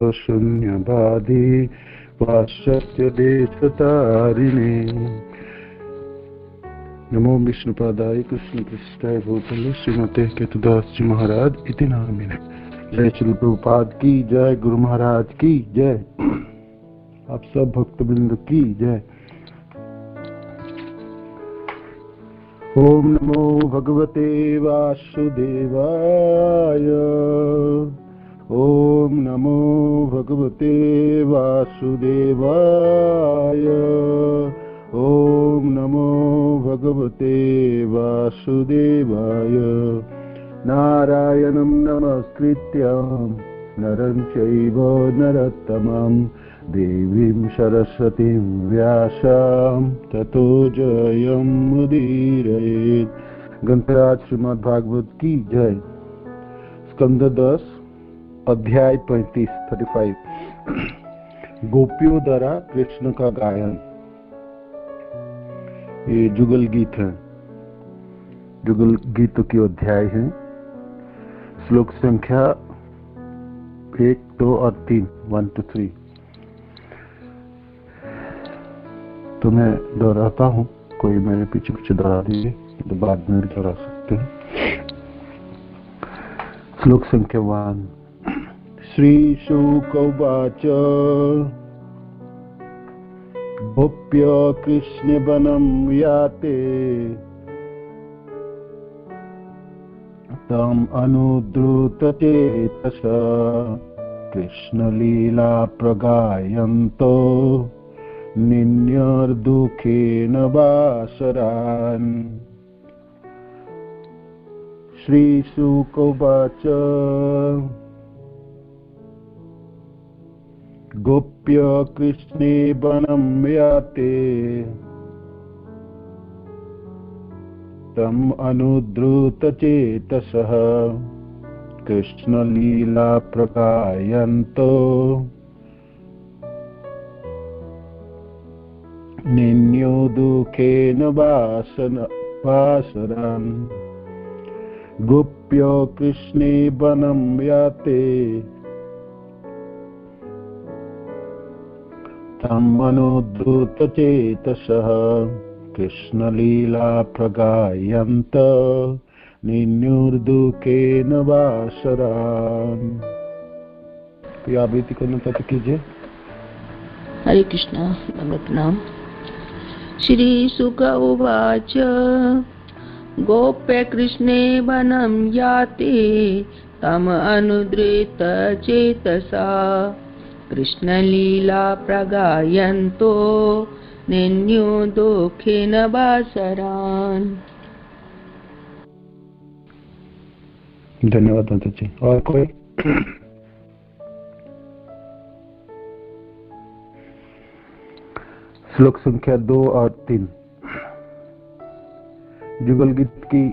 शून्यवादी पाश्चात्य देशतारिणे। नमो विष्णुपादाय कृष्ण पृष्ठाय भूतले श्रीमते केतुदास जी महाराज इति नामिने। जय श्री प्रभुपाद की जय, गुरु महाराज की जय, आप सब भक्तवृंद की जय। ओम नमो भगवते वासुदेवाय। ओम नमो भगवते वासुदेवाय। ओम नमो भगवते वासुदेवाय। नारायणं नमस्कृत्यं नरं चैव नरोत्तमं देवीं सरस्वतीं व्यासं ततो जयमुदीरयेत्। ग्रंथराज श्रीमद् भागवत की जय। स्कंद 10 अध्याय 35 गोपियों द्वारा कृष्ण का गायन। ये जुगल गीत है, जुगल गीतों की अध्याय है। श्लोक संख्या 1, 2 और 3, 1 to 3। तो मैं दोहराता हूँ, कोई मेरे पीछे पीछे दोहरा दीजिए तो बाद में दोहरा सकते हैं। श्लोक संख्या 1। श्री शुक उवाच गोप्य कृष्ण वनं याते तम अनुद्रुत चेतस कृष्ण लीला प्रगायन्तो निन्यर्दुखेन वासरान्। श्री शुक उवाच गोप्य कृष्णे वनं याते तम अनुद्रुत चेतसः कृष्ण लीला प्रगायन्तो निन्यो दुखेन वासरान्। गोप्य कृष्णे वनं याते तम अनुद्रुत चेतसः कृष्ण लीला प्रगायन्त निन्युर्दुखेन वासरान्। आवृत्ति करना चाहते कीजिए। हरे कृष्णा, प्रणाम। श्री शुक उवाच गोप्य कृष्णे वनं याते तम अनुद्रुत चेतसा कृष्ण लीला प्रगायन्तो निन्यो दुखेन वासरान्। धन्यवाद माता जी। और कोई? श्लोक संख्या 2 और 3। जुगल गीत की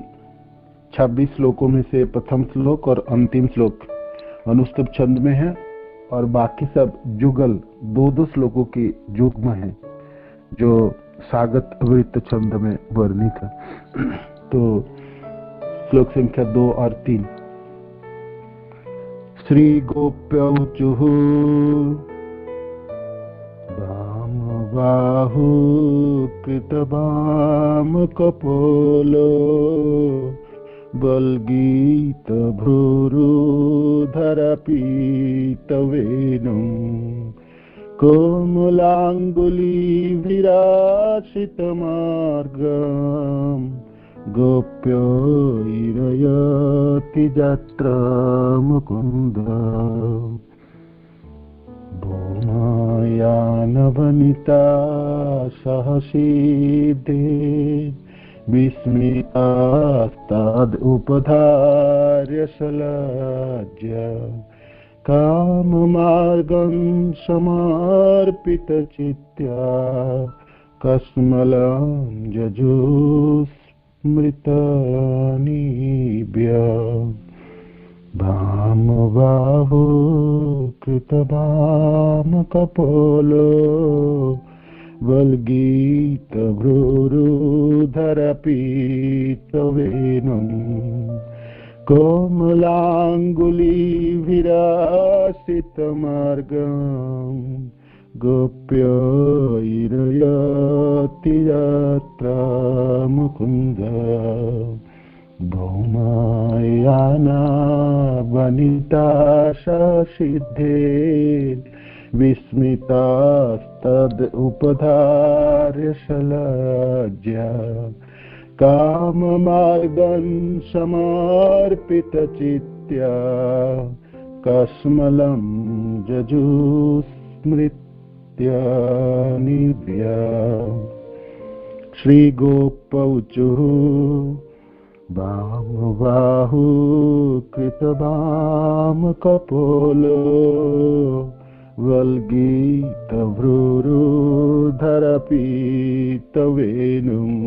26 श्लोकों में से प्रथम श्लोक और अंतिम श्लोक अनुष्टुप छंद में है और बाकी सब जुगल 2-2 श्लोकों की युग्म है जो सागत वृत्त छंद में वर्णित है। तो श्लोक संख्या 2 और 3। श्री गोप्यौचुः वाम बाहु कृतवाम कपोलो बल्गीत भ्रूरुधरपीतवेणु कोमलांगुली विराशितमार्गं गोप्यो इरयति यत्र मुकुन्द। भूमायानवनिता सहसीदे विस्मितास्ताद् उपधार्य सलज्ज काममार्गं समर्पितचित्त्या कस्मलं जजुस्मृतानिभ्य भामबाहो कृतवाम कपोलो वल्गीत भ्रूरुधरपीतवेणुं कोमलाङ्गुलीभिरासितमार्गम् गोप्यैरयति यत्र मुकुन्द भौमायाना वनिता सिद्धे विस्मितास्तद् उपधार्य सलज्जा काममार्गं समर्पितचित्त्या कस्मलं जजुस्मृत्य निव्या श्रीगोपौचुः वामबाहु कृतवामकपोलो वल्गीतभ्रूरुधरपीतवेणुम्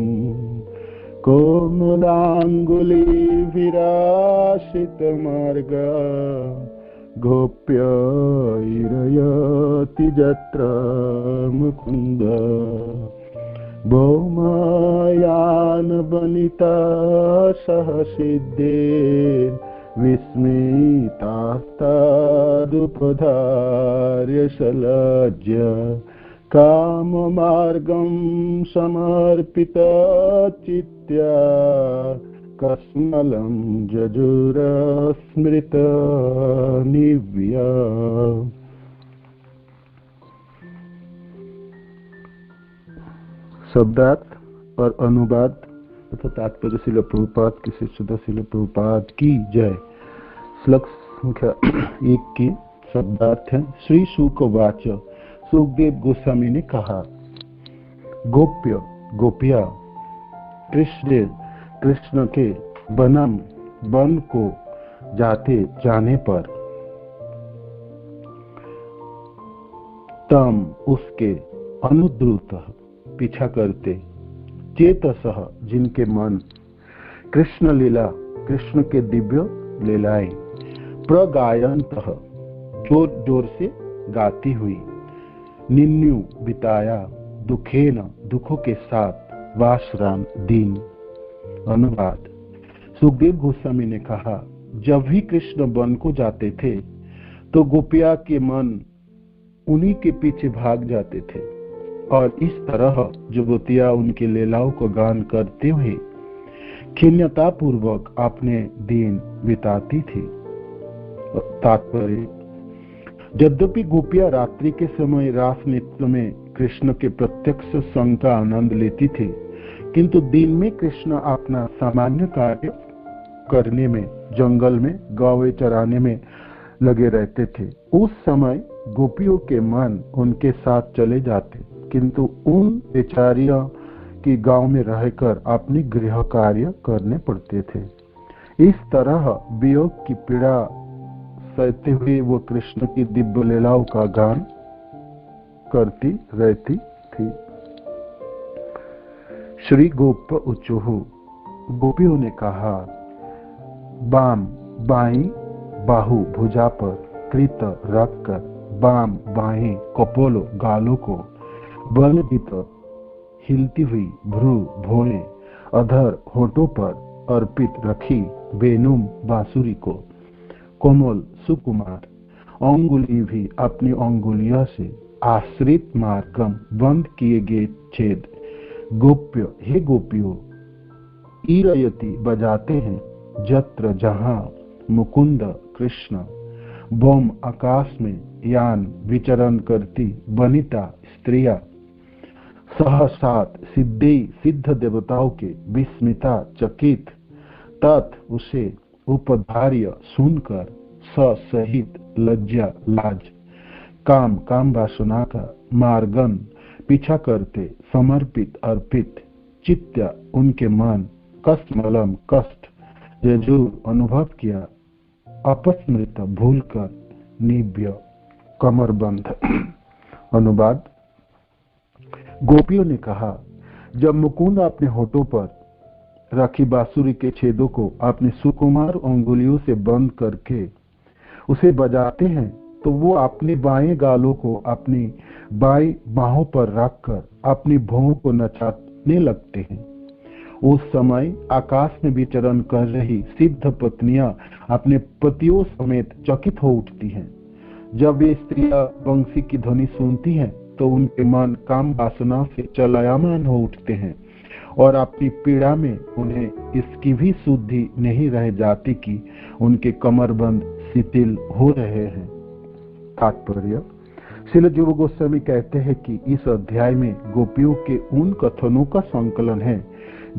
कोमलाङ्गुलीभिरासितमार्गा गोप्यैरयति यत्र मुकुन्द भौमायानवनिता सह सिद्धे विस्मितास्तदुपधार्य सलज्जा काममार्गं समर्पितचित्त्या कस्मलं जजुरस्मृत निव्या। शब्दार्थ और अनुवाद तथा तात्पर्य श्रील प्रभुपाद की शिष्यता श्रील प्रभुपाद की जय। श्लोक संख्या 1 की शब्दार्थ है। श्री शुक वाच, सुखदेव गोस्वामी ने कहा, गोप्य गोपिया कृष्ण के वन को जाने पर तम उसके अनुद्रुत पीछा करते, चेतसः जिनके मन कृष्ण के दिव्य लीलाएं प्रगायन्तः जोर जोर से गाती हुई, निन्यु बिताया दुखेन दुखों के साथ वासरान दिन। अनुवाद। सुखदेव गोस्वामी ने कहा, जब भी कृष्ण वन को जाते थे तो गोपिया के मन उन्हीं के पीछे भाग जाते थे और इस तरह जुगतिया उनकी लीलाओं को गान करते हुए खिन्नता पूर्वक अपने दिन बिताती थी। तात्पर्य। यद्यपि गोपिया रात्रि के समय रास नृत्य में कृष्ण के प्रत्यक्ष संग का आनंद लेती थी, किंतु दिन में कृष्ण अपना सामान्य कार्य करने में, जंगल में गौवे चराने में लगे रहते थे। उस समय गोपियों के मन उनके साथ चले जाते, किंतु उन बेचारियों की गांव में रहकर अपनी गृह कार्य करने पड़ते थे। इस तरह वियोग की पीड़ा सहते हुए वो कृष्ण की दिव्य लीलाओं का गान करती रहती थी। श्री गोप उचुः, गोपियों ने कहा, बाम बाई बाहु भुजा पर कृत रखकर, बाम बाहें कपोलो गालों को, बलगीत हिलती हुई भ्रू भोले अधर होठों पर अर्पित रखी वेणुम बांसुरी को, कोमल सुकुमार अंगुली भी अपनी अंगुलियों से आश्रित मार्गम बंद किए गए छेद, गोप्य हे गोपियों ईरयति बजाते हैं, जत्र जहां मुकुंद कृष्ण, बोम आकाश में यान विचरण करती वनिता स्त्रिया, सहसात सिद्ध देवताओं के विस्मिता चकित तत् उसे उपधार्य सुनकर सहित लज्जा लाज काम वासना का मार्गन पीछा करते, समर्पित अर्पित चित्त उनके मन कष्टमलम कष्ट जजूर अनुभव किया, अपस्मृत भूलकर निव्य कमरबंध। अनुवाद। गोपियों ने कहा, जब मुकुंद अपने होठों पर रखी बांसुरी के छेदों को अपनी सुकुमार अंगुलियों से बंद करके उसे बजाते हैं, तो वो अपने बाएं गालों को अपनी बाई बाहों पर रखकर अपनी भौं को नचाने लगते हैं उस समय आकाश में विचरण कर रही सिद्ध पत्नियां अपने पतियों समेत चकित हो उठती हैं। जब ये स्त्रियां बंसी की ध्वनि सुनती हैं तो उनके मन काम वासना से चलायमान हो उठते हैं और अपनी पीड़ा में उन्हें इसकी भी शुद्धि नहीं रह जाती कि उनके कमरबंद शिथिल हो रहे हैं। तात्पर्य, श्रील जीव गोस्वामी कहते हैं कि इस अध्याय में गोपियों के उन कथनों का संकलन है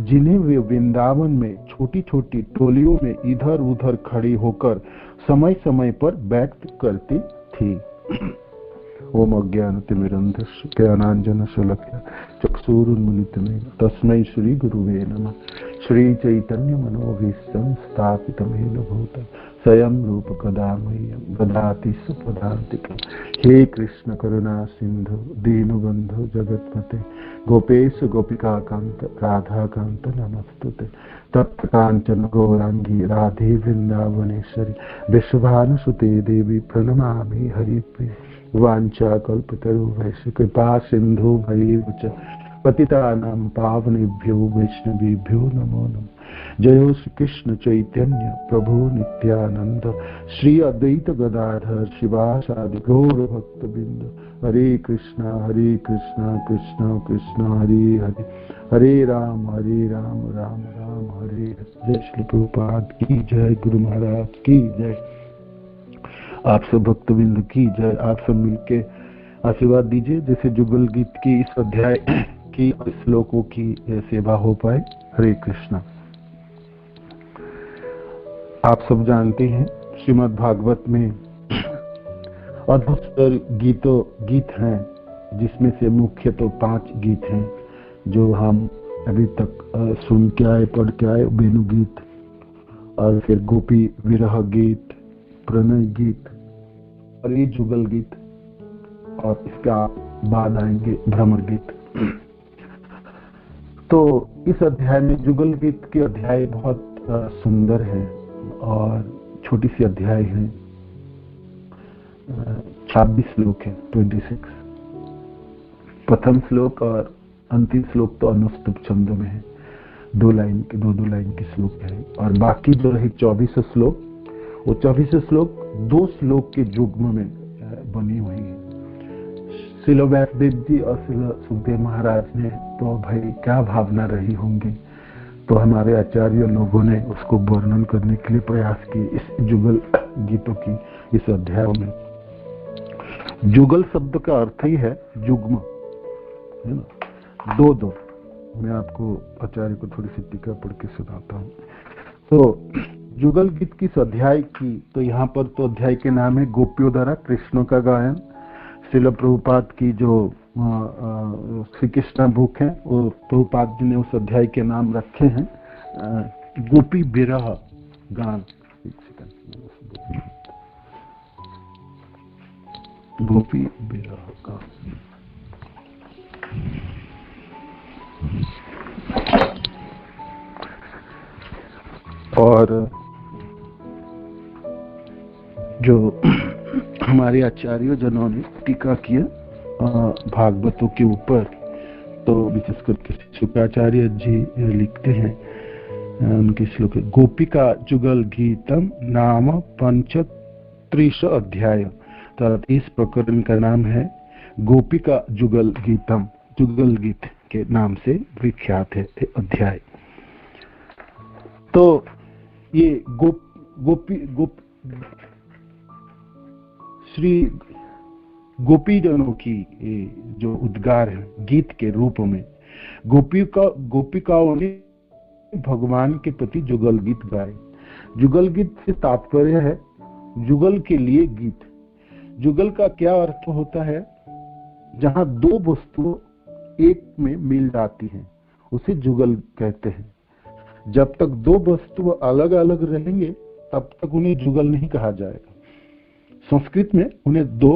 जिन्हें वे वृंदावन में छोटी छोटी टोलियों में इधर उधर खड़ी होकर समय समय पर व्यक्त करती थी। ओम अज्ञानतिमिरन्धस्य ज्ञानाञ्जनशलाकया चक्षुरुन्मीलितं तस्मै श्री गुरुवे नमः। श्री चैतन्य मनोभीष्टं स्थापितं येन भूतलं स्वयं रूप कदा मह्यं ददाति स्वपदान्तिकं। हे कृष्ण करुणा सिंधु दीनबंधु जगत्पते गोपेश गोपिकाकांत राधाकांत नमस्तुते। तप्त कांचन गौरांगी राधे वृंदावनेश्वरी विश्वभानुसुते देवी प्रणमामि हरिप्रिये। वांछा कल्पतरुभ्यश्च कृपा सिंधु भैर्च पतितानां पावनेभ्यो वैष्णवेभ्यो नमो नमः। जय श्री कृष्ण चैतन्य प्रभु नित्यानंद श्री अद्वैत गदाधर शिवासादि गौर भक्तबिंद। हरे कृष्णा कृष्णा कृष्णा हरे हरे हरे राम राम राम हरे हरे। जय श्री प्रभुपाद की जय, गुरु महाराज की जय, आप सब भक्तबिंद की जय। आप सब मिलके आशीर्वाद दीजिए जैसे जुगल गीत की इस अध्याय की श्लोकों की सेवा हो पाए। हरे कृष्णा। आप सब जानते हैं श्रीमद् भागवत में अद्भुत गीत हैं जिसमें से मुख्य तो 5 गीत हैं जो हम अभी तक सुन के आए, पढ़ के आए। वेणु गीत और फिर गोपी विरह गीत, प्रणय गीत और ये जुगल गीत और इसके बाद आएंगे भ्रमर गीत। तो इस अध्याय में जुगल गीत के अध्याय बहुत सुंदर है और छोटी सी अध्याय है। 26 श्लोक है, 26। प्रथम श्लोक और अंतिम श्लोक तो अनुष्टुप छंद में है, 2 लाइन के श्लोक है। और बाकी जो रहे 24 श्लोक, वो 24 श्लोक 2 श्लोक के युग्म में बनी हुई है। श्रील व्यासदेव जी और श्रील सुखदेव महाराज ने तो भाई क्या भावना रही होंगी, तो हमारे आचार्य लोगों ने उसको वर्णन करने के लिए प्रयास किए इस जुगल गीतों की इस अध्याय में। जुगल शब्द का अर्थ ही है युग्म, है ना, 2-2। मैं आपको आचार्य को थोड़ी सी टीका पढ़ के सुनाता हूँ। तो जुगल गीत की इस अध्याय की, तो यहाँ पर तो अध्याय के नाम है गोपियों द्वारा कृष्ण का गायन। श्रील प्रभुपाद की जो श्री कृष्ण बुक है, वो प्रभुपाद जी ने उस अध्याय के नाम रखे हैं गोपी विरह गान। गोपी विरह गान। और जो हमारे आचार्य जनों ने टीका किया भागवतों के ऊपर, तो विशेष करके शुक्राचार्य जी लिखते हैं उनके श्लोक, गोपिका जुगल गीतम नाम 35 अध्याय। तो इस प्रकरण का नाम है गोपिका जुगल गीतम, जुगल गीत के नाम से विख्यात है अध्याय। तो ये श्री गोपीजनों की जो उद्गार है गीत के रूप में, गोपिकाओं ने भगवान के प्रति जुगल गीत गाए। जुगल गीत से तात्पर्य है जुगल के लिए गीत। जुगल का क्या अर्थ होता है? जहां 2 वस्तुएं एक में मिल जाती हैं उसे जुगल कहते हैं। जब तक 2 वस्तुएं अलग अलग रहेंगे तब तक उन्हें जुगल नहीं कहा जाएगा। संस्कृत में उन्हें 2,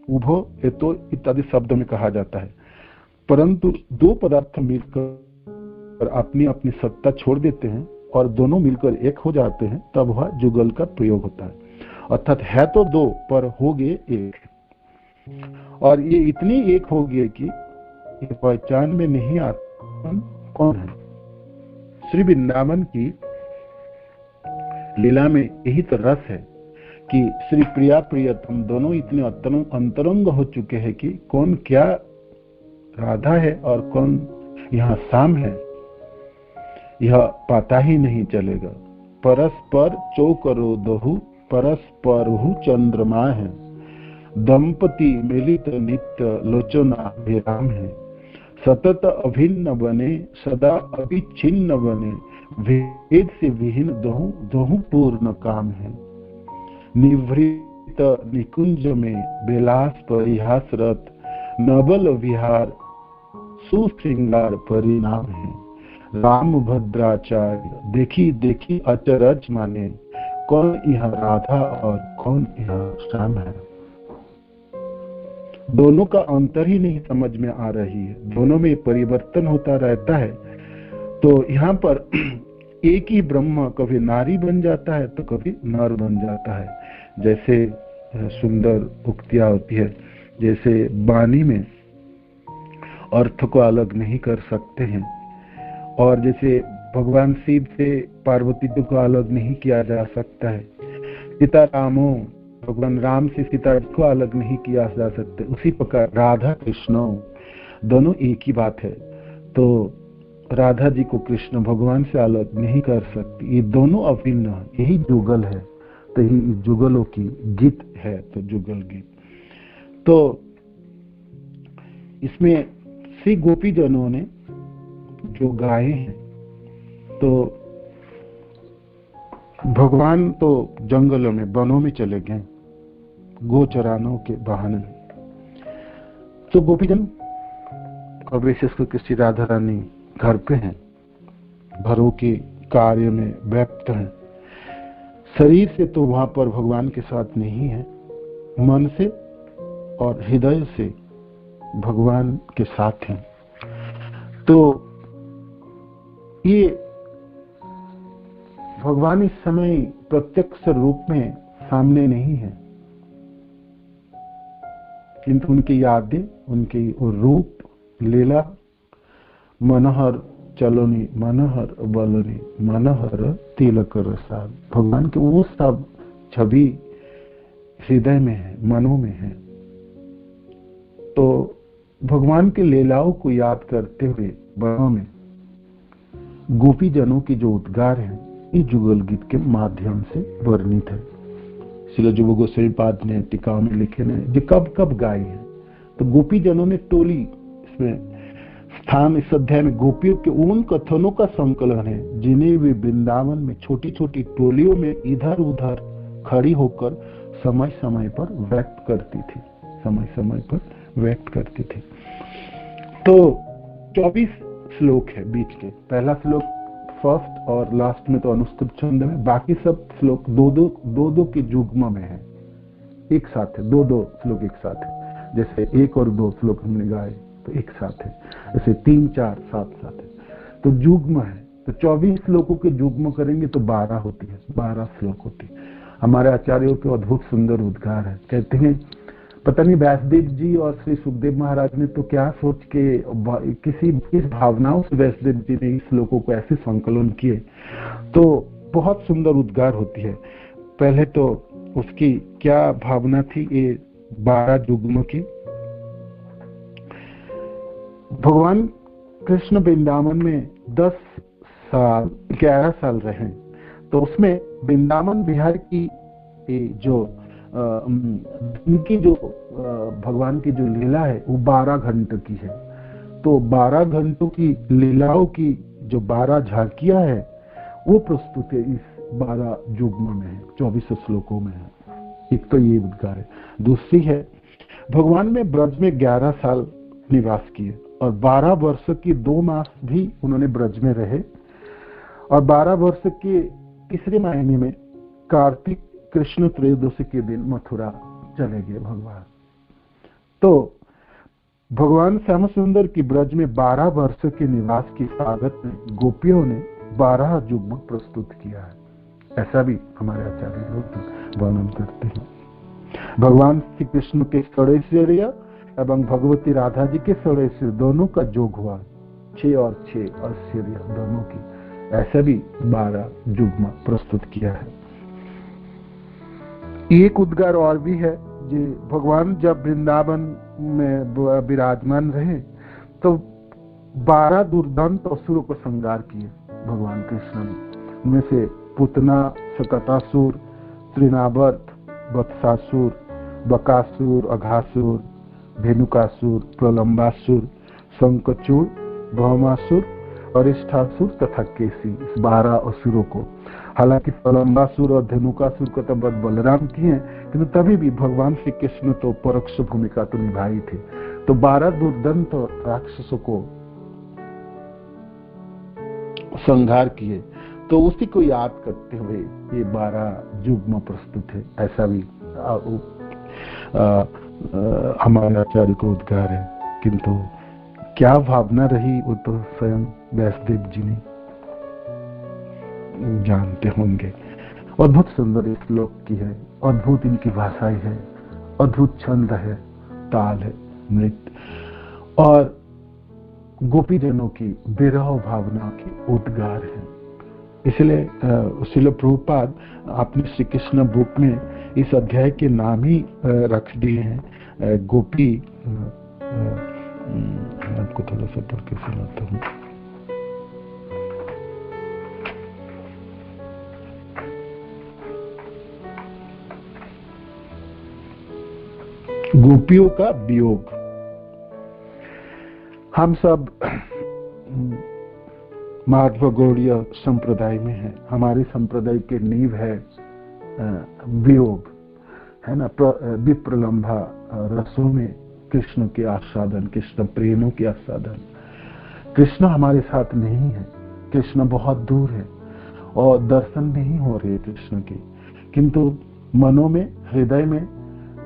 उभो, हेतो इत्यादि शब्दों में कहा जाता है। परंतु 2 पदार्थ मिलकर अपनी अपनी सत्ता छोड़ देते हैं और दोनों मिलकर एक हो जाते हैं, तब वह जुगल का प्रयोग होता है। अर्थात है तो 2 पर हो गए एक, और ये इतनी एक हो गए कि ये पहचान में नहीं आता कौन है। श्री वृंदावन की लीला में यही तो रस है कि श्री प्रिया प्रियतम दोनों इतने अंतरंग हो चुके हैं कि कौन क्या राधा है और कौन यहाँ शाम है, यह पता ही नहीं चलेगा। परस्पर चौकरो दहु परस्पर चंद्रमा है, दंपति मिलित नित्य लोचना विराम है। सतत अभिन्न बने सदा अभिच्छिन्न बने, भेद से विहीन दोहु दोहु पूर्ण काम है। निवृत्त निकुंज में बेलास परिहास रत, नबल विहार सुश्रृंगार परिणाम है। राम भद्राचार्य देखी देखी अचरज माने, कौन यह राधा और कौन यह श्याम है। दोनों का अंतर ही नहीं समझ में आ रही है, दोनों में परिवर्तन होता रहता है। तो यहाँ पर एक ही ब्रह्म कभी नारी बन जाता है तो कभी नर बन जाता है। जैसे सुंदर उक्तियां होती है, जैसे वाणी में अर्थ को अलग नहीं कर सकते हैं, और जैसे भगवान शिव से पार्वती जी को अलग नहीं किया जा सकता है, सीता रामो भगवान राम से सीता को अलग नहीं किया जा सकते, उसी प्रकार राधा कृष्ण दोनों एक ही बात है। तो राधा जी को कृष्ण भगवान से अलग नहीं कर सकती, ये दोनों अभिन्न है, यही जुगल है। तो ही जुगलों की गीत है, तो जुगल गीत। तो इसमें श्री गोपी जनों ने जो गाए हैं, तो भगवान तो जंगलों में वनों में चले गए गोचरानों के बहाने। तो गोपीजन और विशेषकर कृष्ण राधा रानी घर पे हैं, घरों के कार्य में व्यक्त हैं। शरीर से तो वहां पर भगवान के साथ नहीं है, मन से और हृदय से भगवान के साथ हैं। तो ये भगवान इस समय प्रत्यक्ष रूप में सामने नहीं है, किंतु उनकी यादें, उनकी रूप लीला मनोहर चलोनी मनोहर बलोनी मनोहर तिलक रसाल, भगवान के वो सब छवि हृदय में है, मनों में है। तो भगवान के लीलाओं को याद करते हुए वनों में गोपी जनों की जो उद्गार है, ये जुगल गीत के माध्यम से वर्णित है। श्रील जुग गोस्वामीपाद ने टीका में लिखे ने जो कब कब गाए हैं। तो गोपी जनों ने टोली, इसमें स्थान इस अध्याय में गोपियों के उन कथनों का संकलन है जिन्हें वे वृंदावन में छोटी छोटी टोलियों में इधर उधर खड़ी होकर समय समय पर व्यक्त करती थी, समय समय पर व्यक्त करती थी। तो 24 श्लोक है बीच के, पहला श्लोक फर्स्ट और लास्ट में तो अनुष्टुप छंद में, बाकी सब श्लोक दो दो के युग्म में है, एक साथ है, दो श्लोक एक साथ है। जैसे 1 और 2 श्लोक हमने गाए तो एक साथ है, जैसे 3 4 7 साथ है, तो युग्म है। तो 24 श्लोकों के युग्म करेंगे तो 12 होती है, 12 श्लोक होती है। हमारे आचार्यों के अद्भुत सुंदर उद्गार है, कहते हैं पता नहीं व्यासदेव जी और श्री सुखदेव महाराज ने तो क्या सोच के किस भावनाओं से व्यासदेव जी ने इस श्लोकों को ऐसे संकलन किए। तो बहुत सुंदर उद्गार होती है। पहले तो उसकी क्या भावना थी, ये 12 युग्म की। भगवान कृष्ण वृंदावन में 11 साल रहे, तो उसमें वृंदावन बिहार की जो इनकी जो भगवान की जो लीला है वो 12 घंटे की है। तो 12 घंटों की लीलाओं की जो 12 झांकियां है वो प्रस्तुत है इस 12 युग्म में है, 24 श्लोकों में है। एक तो ये उद्गार है। दूसरी है भगवान में ब्रज में 11 साल निवास किए और 12 वर्ष की 2 मास भी उन्होंने ब्रज में रहे, और 12 वर्ष के तीसरे महीने में कार्तिक कृष्ण त्रयोदशी के दिन मथुरा चले गए भगवान। तो भगवान श्याम सुंदर की ब्रज में 12 वर्ष के निवास की स्वागत में गोपियों ने 12 युग्म प्रस्तुत किया है। ऐसा भी हमारे आचार्य लोग वर्णन करते हैं। भगवान श्री कृष्ण के षोडशैश्वर्य एवं भगवती राधा जी के षोडशैश्वर्य दोनों का योग हुआ, 6 और 6 ऐश्वर्य दोनों की, ऐसा भी 12 युग्म प्रस्तुत किया है। एक उद्गार और भी है जी, भगवान जब वृंदावन में विराजमान रहे तो 12 दुर्दांत असुरों को संहार किए भगवान कृष्ण ने। उनमें से पुतना, शकटासुर, तृणावर्त, वत्सासुर, बकासुर, अघासुर, धेनुकासुर, प्रलंबासुर, शंखचूड़, भौमासुर, अरिष्ठासुर तथा केसी, इस 12 असुरों को। हालांकि प्रलंबासुर और धेनुकासुर को तो वध बलराम किए हैं, किंतु तभी भी भगवान श्री कृष्ण तो परोक्ष भूमिका तो निभाई थे। तो 12 दुर्दंत राक्षसों को संहार किए, तो उसी को याद करते हुए ये 12 युग्म प्रस्तुत है। ऐसा भी हमारे आचार्य को उद्गार है, किंतु क्या भावना रही वो तो स्वयं व्यासदेव जी ने जानते होंगे। अद्भुत सुंदर इस श्लोक की है, अद्भुत इनकी भाषाएं है, अद्भुत छंद है, ताल है, नृत्य और गोपीजनों की विरह भावना की उद्गार है। इसलिए श्रील प्रभुपाद अपने श्री कृष्ण बुक में इस अध्याय के नाम ही रख दिए हैं गोपी। आपको थोड़ा सा पढ़ के सुनाता हूँ। गोपियों का वियोग। हम सब माधव गौड़ीय संप्रदाय में है। हमारे संप्रदाय के नींव है वियोग, है ना। विप्रलंबा रसों में कृष्ण के आस्वादन, कृष्ण प्रेमों के आस्वादन। कृष्ण हमारे साथ नहीं है, कृष्ण बहुत दूर है और दर्शन नहीं हो रहे कृष्ण के, किंतु मनों में, हृदय में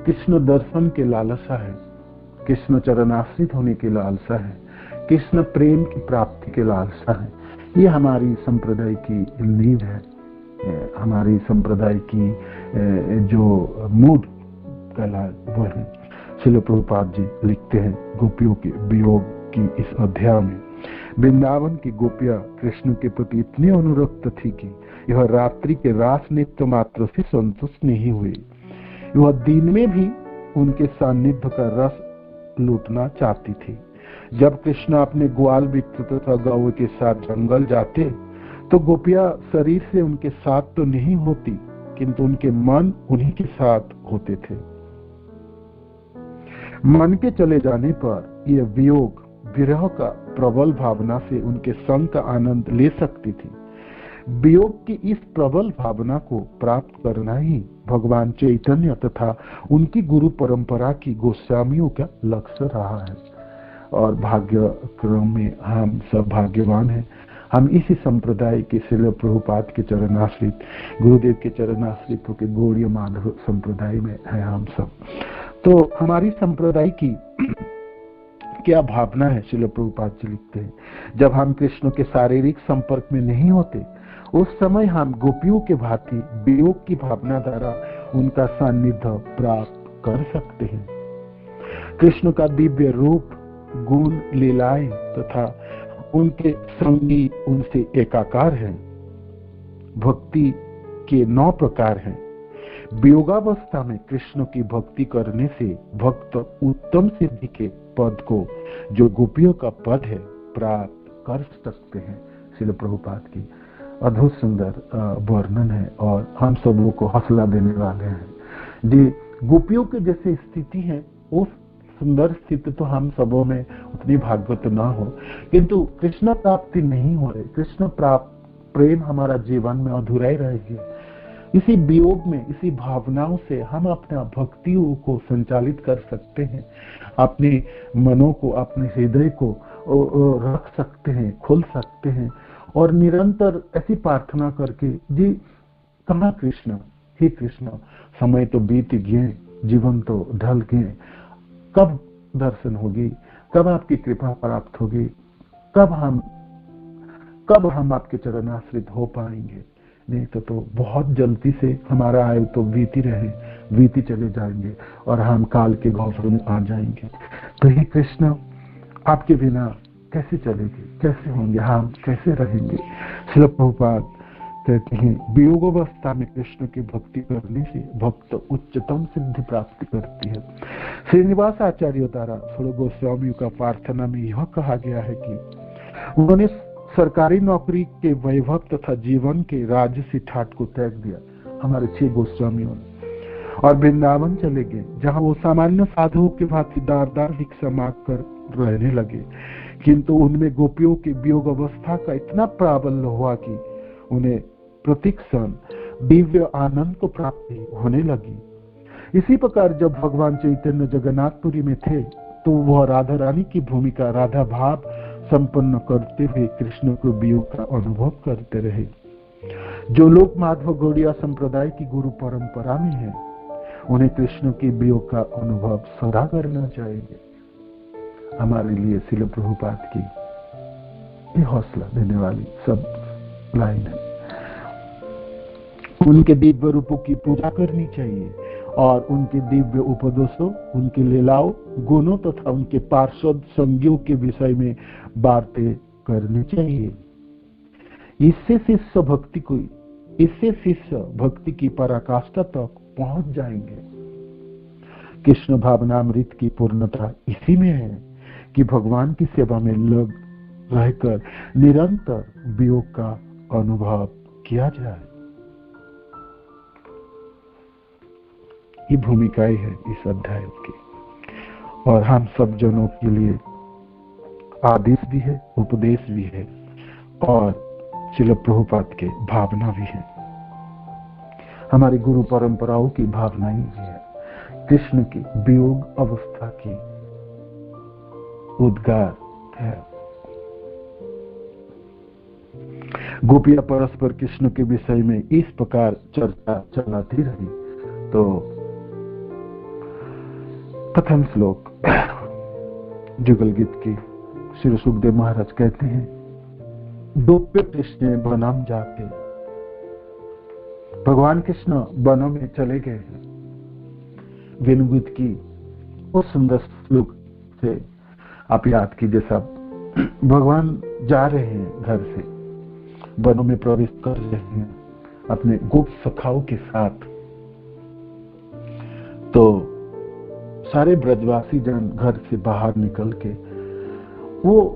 कृष्ण दर्शन के लालसा है, कृष्ण चरणाश्रित होने की लालसा है, कृष्ण प्रेम की प्राप्ति के लालसा है। ये हमारी संप्रदाय की नींव है, हमारी संप्रदाय की जो मूड कला वो है। श्रील प्रभुपाद जी लिखते हैं गोपियों के वियोग की इस अध्याय में, वृंदावन की गोपियां कृष्ण के प्रति इतनी अनुरक्त थी कि यह रात्रि के रास नृत्य मात्र से संतुष्ट नहीं हुई, वह दिन में भी उनके सान्निध्य का रस लूटना चाहती थी। जब कृष्ण अपने ग्वाल बिट्टू तथा गौ के साथ जंगल जाते तो गोपियां शरीर से उनके साथ तो नहीं होती, किंतु उनके मन उन्हीं के साथ होते थे। मन के चले जाने पर यह वियोग विरह का प्रबल भावना से उनके संग का आनंद ले सकती थी। वियोग की इस प्रबल भावना को प्राप्त करना ही भगवान चैतन्य तथा उनकी गुरु परंपरा की गोस्वामियों का लक्ष्य रहा है। और भाग्य क्रम में हम सब भाग्यवान हैं, हम इसी संप्रदाय के श्रील प्रभुपाद के चरणाश्रित, गुरुदेव के चरणाश्रित होकर गौड़ीय माधव संप्रदाय में है हम सब। तो हमारी संप्रदाय की क्या भावना है, श्रील प्रभुपाद जी लिखते हैं, जब हम कृष्ण के शारीरिक संपर्क में नहीं होते उस समय हम गोपियों के भांति वियोग की भावना द्वारा उनका सान्निध्य प्राप्त कर सकते हैं। कृष्ण का दिव्य रूप, गुण, लीलाएं तथा उनके संगी उनसे एकाकार हैं। भक्ति के 9 प्रकार हैं। वियोगावस्था में कृष्ण की भक्ति करने से भक्त उत्तम सिद्धि के पद को, जो गोपियों का पद है, प्राप्त कर सकते हैं। श्रील प्रभुपाद की अद्भुत सुंदर वर्णन है और हम सबों को हौसला देने वाले हैं। जी, गोपियों के जैसे स्थिति है, उस सुंदर स्थिति तो हम सबों में उतनी भाग्यवत ना हो, किंतु कृष्ण प्राप्ति नहीं हो रही, कृष्ण प्राप्त प्रेम हमारा जीवन में अधूरा ही रहेगी। इसी वियोग में, इसी भावनाओं से हम अपने भक्तियों को संचालित कर सकते हैं, अपने मनों को, अपने हृदय को रख सकते हैं, खोल सकते हैं और निरंतर ऐसी प्रार्थना करके, जी कहाँ कृष्ण, हे कृष्ण, समय तो बीत गए, जीवन तो ढल गए, कब दर्शन होगी, कब आपकी कृपा प्राप्त होगी, कब हम आपके चरणाश्रित हो पाएंगे। नहीं तो बहुत जल्दी से हमारा आयु तो बीती चले जाएंगे और हम काल के गह्वर में आ जाएंगे। तो हे कृष्ण, आपके बिना कैसे चलेंगे, कैसे होंगे, हम कैसे रहेंगे। श्रील प्रभुपाद कहते हैं वियोग अवस्था में कृष्ण की भक्ति करने से भक्त उच्चतम सिद्धि प्राप्ति करती है। श्रीनिवास आचार्य द्वारा स्वरूप गोस्वामी का प्रार्थना में यह कहा गया है कि उन्होंने सरकारी नौकरी के वैभव तथा जीवन के राजसी ठाट को त्याग दिया, हमारे 6 गोस्वामियों ने, और वृंदावन चले गए, जहां वो सामान्य साधुओं के भांति दार दार भिक्षा मांग कर रहने लगे। किंतु उनमें गोपियों की वियोग अवस्था का इतना प्राबल्य हुआ कि उन्हें प्रतिक्षण दिव्य आनंद को प्राप्ति होने लगी। इसी प्रकार जब भगवान चैतन्य जगन्नाथपुरी में थे तो वह राधा रानी की भूमिका राधा भाव संपन्न करते हुए कृष्ण को वियोग का अनुभव करते रहे। जो लोग माधव गौड़िया संप्रदाय की गुरु परंपरा में है उन्हें कृष्ण की वियोग का अनुभव सदा करना चाहिए। हमारे लिए श्रील प्रभुपाद की ये हौसला देने वाली सब लाइन है। उनके दिव्य रूपों की पूजा करनी चाहिए और उनके दिव्य उपदेशों, उनकी लीलाओं, गुणों तथा उनके पार्षद संगियों के विषय में बातें करनी चाहिए। इससे शिष्य भक्ति की पराकाष्ठा तक पहुंच जाएंगे। कृष्ण भावनामृत की पूर्णता इसी में है कि भगवान की सेवा में लग रहकर निरंतर वियोग का अनुभव किया जाए। ये भूमिकाएं है इस अध्याय की, और हम सब जनों के लिए आदेश भी है, उपदेश भी है और श्रील प्रभुपाद के भावना भी है। हमारी गुरु परंपराओं की भावनाएं भी है। कृष्ण की वियोग अवस्था की उद्गार है। गोपियां परस्पर कृष्ण के विषय में इस प्रकार चर्चा चलाती रही तो प्रथम श्लोक जुगल गीत की श्री सुखदेव महाराज कहते हैं, गोप्य कृष्ण वनम जाके, भगवान कृष्ण वनों में चले गए हैं। वेणुगीत की वो सुंदर श्लोक से आप याद कीजिए। सब भगवान जा रहे हैं, घर से वनों में प्रवेश कर रहे हैं अपने गोप सखाओं के साथ। तो सारे ब्रजवासी जन घर से बाहर निकल के वो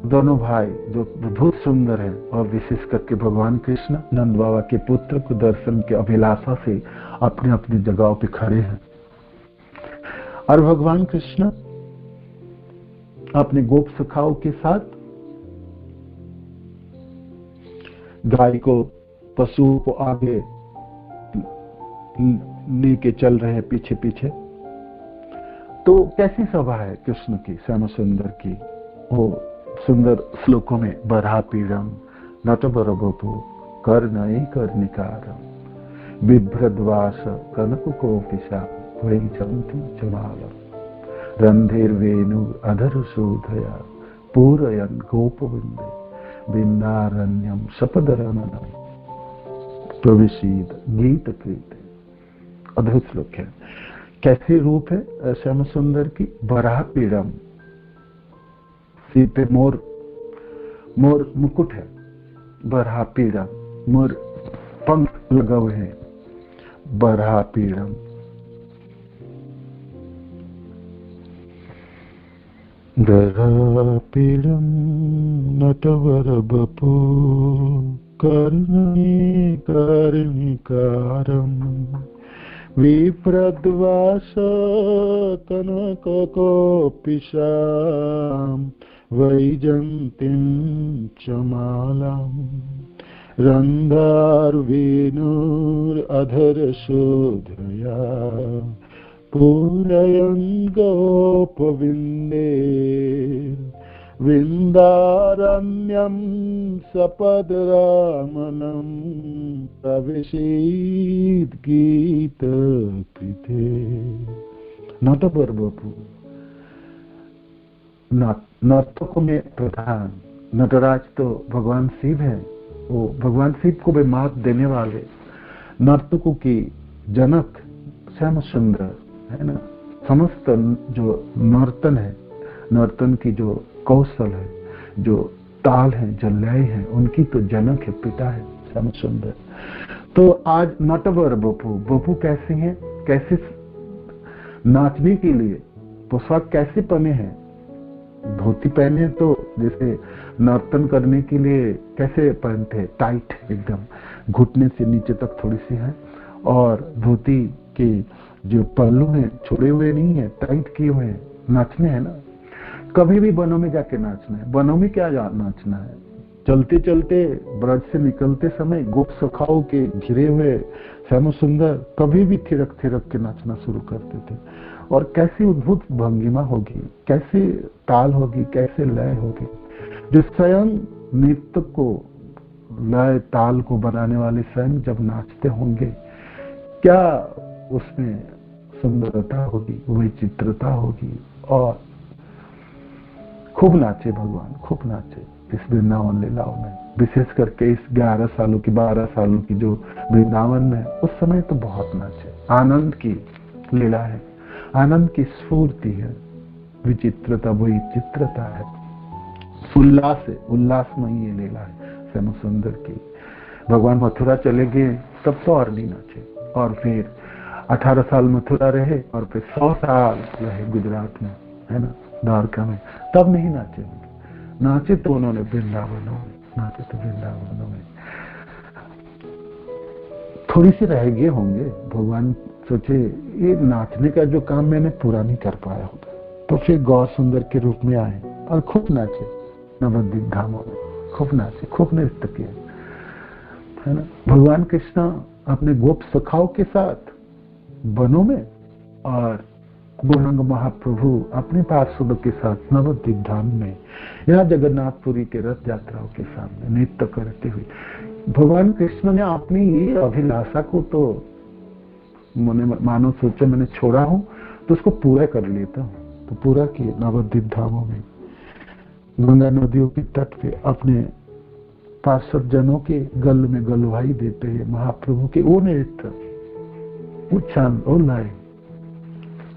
दोनों भाई जो बहुत सुंदर है और विशेष करके भगवान कृष्ण नंद बाबा के पुत्र को दर्शन के अभिलाषा से अपने अपनी जगहों पे खड़े हैं। और भगवान कृष्ण अपने गोप सखाओं के साथ गाय को, पशुओं को आगे लेके चल रहे हैं पीछे पीछे। तो कैसी सभा है कृष्ण की, श्याम सुंदर की। वो सुंदर श्लोकों में बरहा पीड़म नटवर बपु कर्णई कर्णिकारम बिभ्रद्वास कनकोपिशा वै जंतु जमालम रंधेर्वेणु अधर शोधया पूरयन गोपविंदे बिन्दारण्यम सपदरननम प्रविशीद गीत कृत। अद्भुत श्लोक है। कैसे रूप है श्याम सुंदर की, बराह पीड़म, सिर पे मोर मुकुट है, बराह पीड़म, मोर पंख लगा हुए हैं, बराह पीड़म। बराह पीड़म नटवर बपू कर्णि कर्णिकारम विप्रद्वास कनकोपिशां वैजन्तीं च मालां रन्ध्रार्वेणुरधरशोधया पूरयन् गोपविन्दे विन्दारण्यं सपदरामनं प्रविशीद गीत कृते। नटवर बपू, नर्तकों में प्रधान नटराज तो भगवान शिव है। वो भगवान शिव को भी मात देने वाले नर्तकों की जनक श्याम सुंदर है ना। समस्त जो नर्तन है, नर्तन की जो कौशल है, जो ताल है, जो लय है, उनकी तो जनक है, पिता है श्याम सुंदर। तो आज नटवर बपू कैसे हैं, कैसे नाचने के लिए पोशाक कैसे पहने हैं, धोती पहने तो जैसे नर्तन करने के लिए कैसे पहनते हैं, टाइट एकदम घुटने से नीचे तक थोड़ी सी है, और धोती के जो पल्लू हैं छोड़े हुए नहीं है, टाइट किए हुए हैं। नाचने है ना, कभी भी वनों में जाके नाचना है। वनों में क्या नाचना है, चलते चलते ब्रज से निकलते समय गोप सखाओं के घिरे हुए श्याम सुंदर कभी भी थिरक थिरक के नाचना शुरू करते थे। और कैसी अद्भुत भंगिमा होगी, कैसी ताल होगी, कैसे लय होगी, जो स्वयं नृत्य को, लय ताल को बनाने वाले स्वयं जब नाचते होंगे, क्या उसमें सुंदरता होगी, विचित्रता होगी। और खूब नाचे भगवान, खूब नाचे इस वृंदावन लीलाओं में, विशेष करके इस 11 सालों की 12 सालों की जो वृंदावन में, उस समय तो बहुत नाचे। आनंद की लीला है, आनंद की स्फूर्ति है, विचित्रता वही चित्रता है, उल्लास है, उल्लासमयी ये लीला है श्याम सुंदर की। भगवान मथुरा चले गए तब तो और नहीं नाचे, और फिर 18 साल मथुरा रहे, और फिर 100 साल रहे गुजरात में, है ना, द्वारका में, तब नहीं नाचे होंगे। नाचे तो उन्होंने वृंदावनों में, नाचे तो वृंदावनों में। थोड़ी सी रह गए होंगे, भगवान सोचे ये नाचने का जो काम मैंने पूरा नहीं कर पाया होगा, तो फिर गौर सुंदर के रूप में आए और खूब नाचे नवद्वीप धामों में, खूब नाचे, खूब नृत्य किए, है ना। भगवान कृष्ण अपने गोप सखाओं के साथ वनों में, और गौरांग महाप्रभु अपने पार्षदों के साथ नवद्वीप धाम में, यहाँ जगन्नाथपुरी के रथ यात्राओं के सामने नृत्य करते हुए भगवान कृष्ण ने अपनी ये अभिलाषा को तो मानो सोचे मैंने छोड़ा हूं तो उसको पूरा कर लेता हूं, तो पूरा किए नवद्वीप धामों में, गंगा नदियों के तट पे अपने पार्षद जनों के गल में गलवाई देते हैं महाप्रभु के वो नृत्य, वो छंद, वो लय,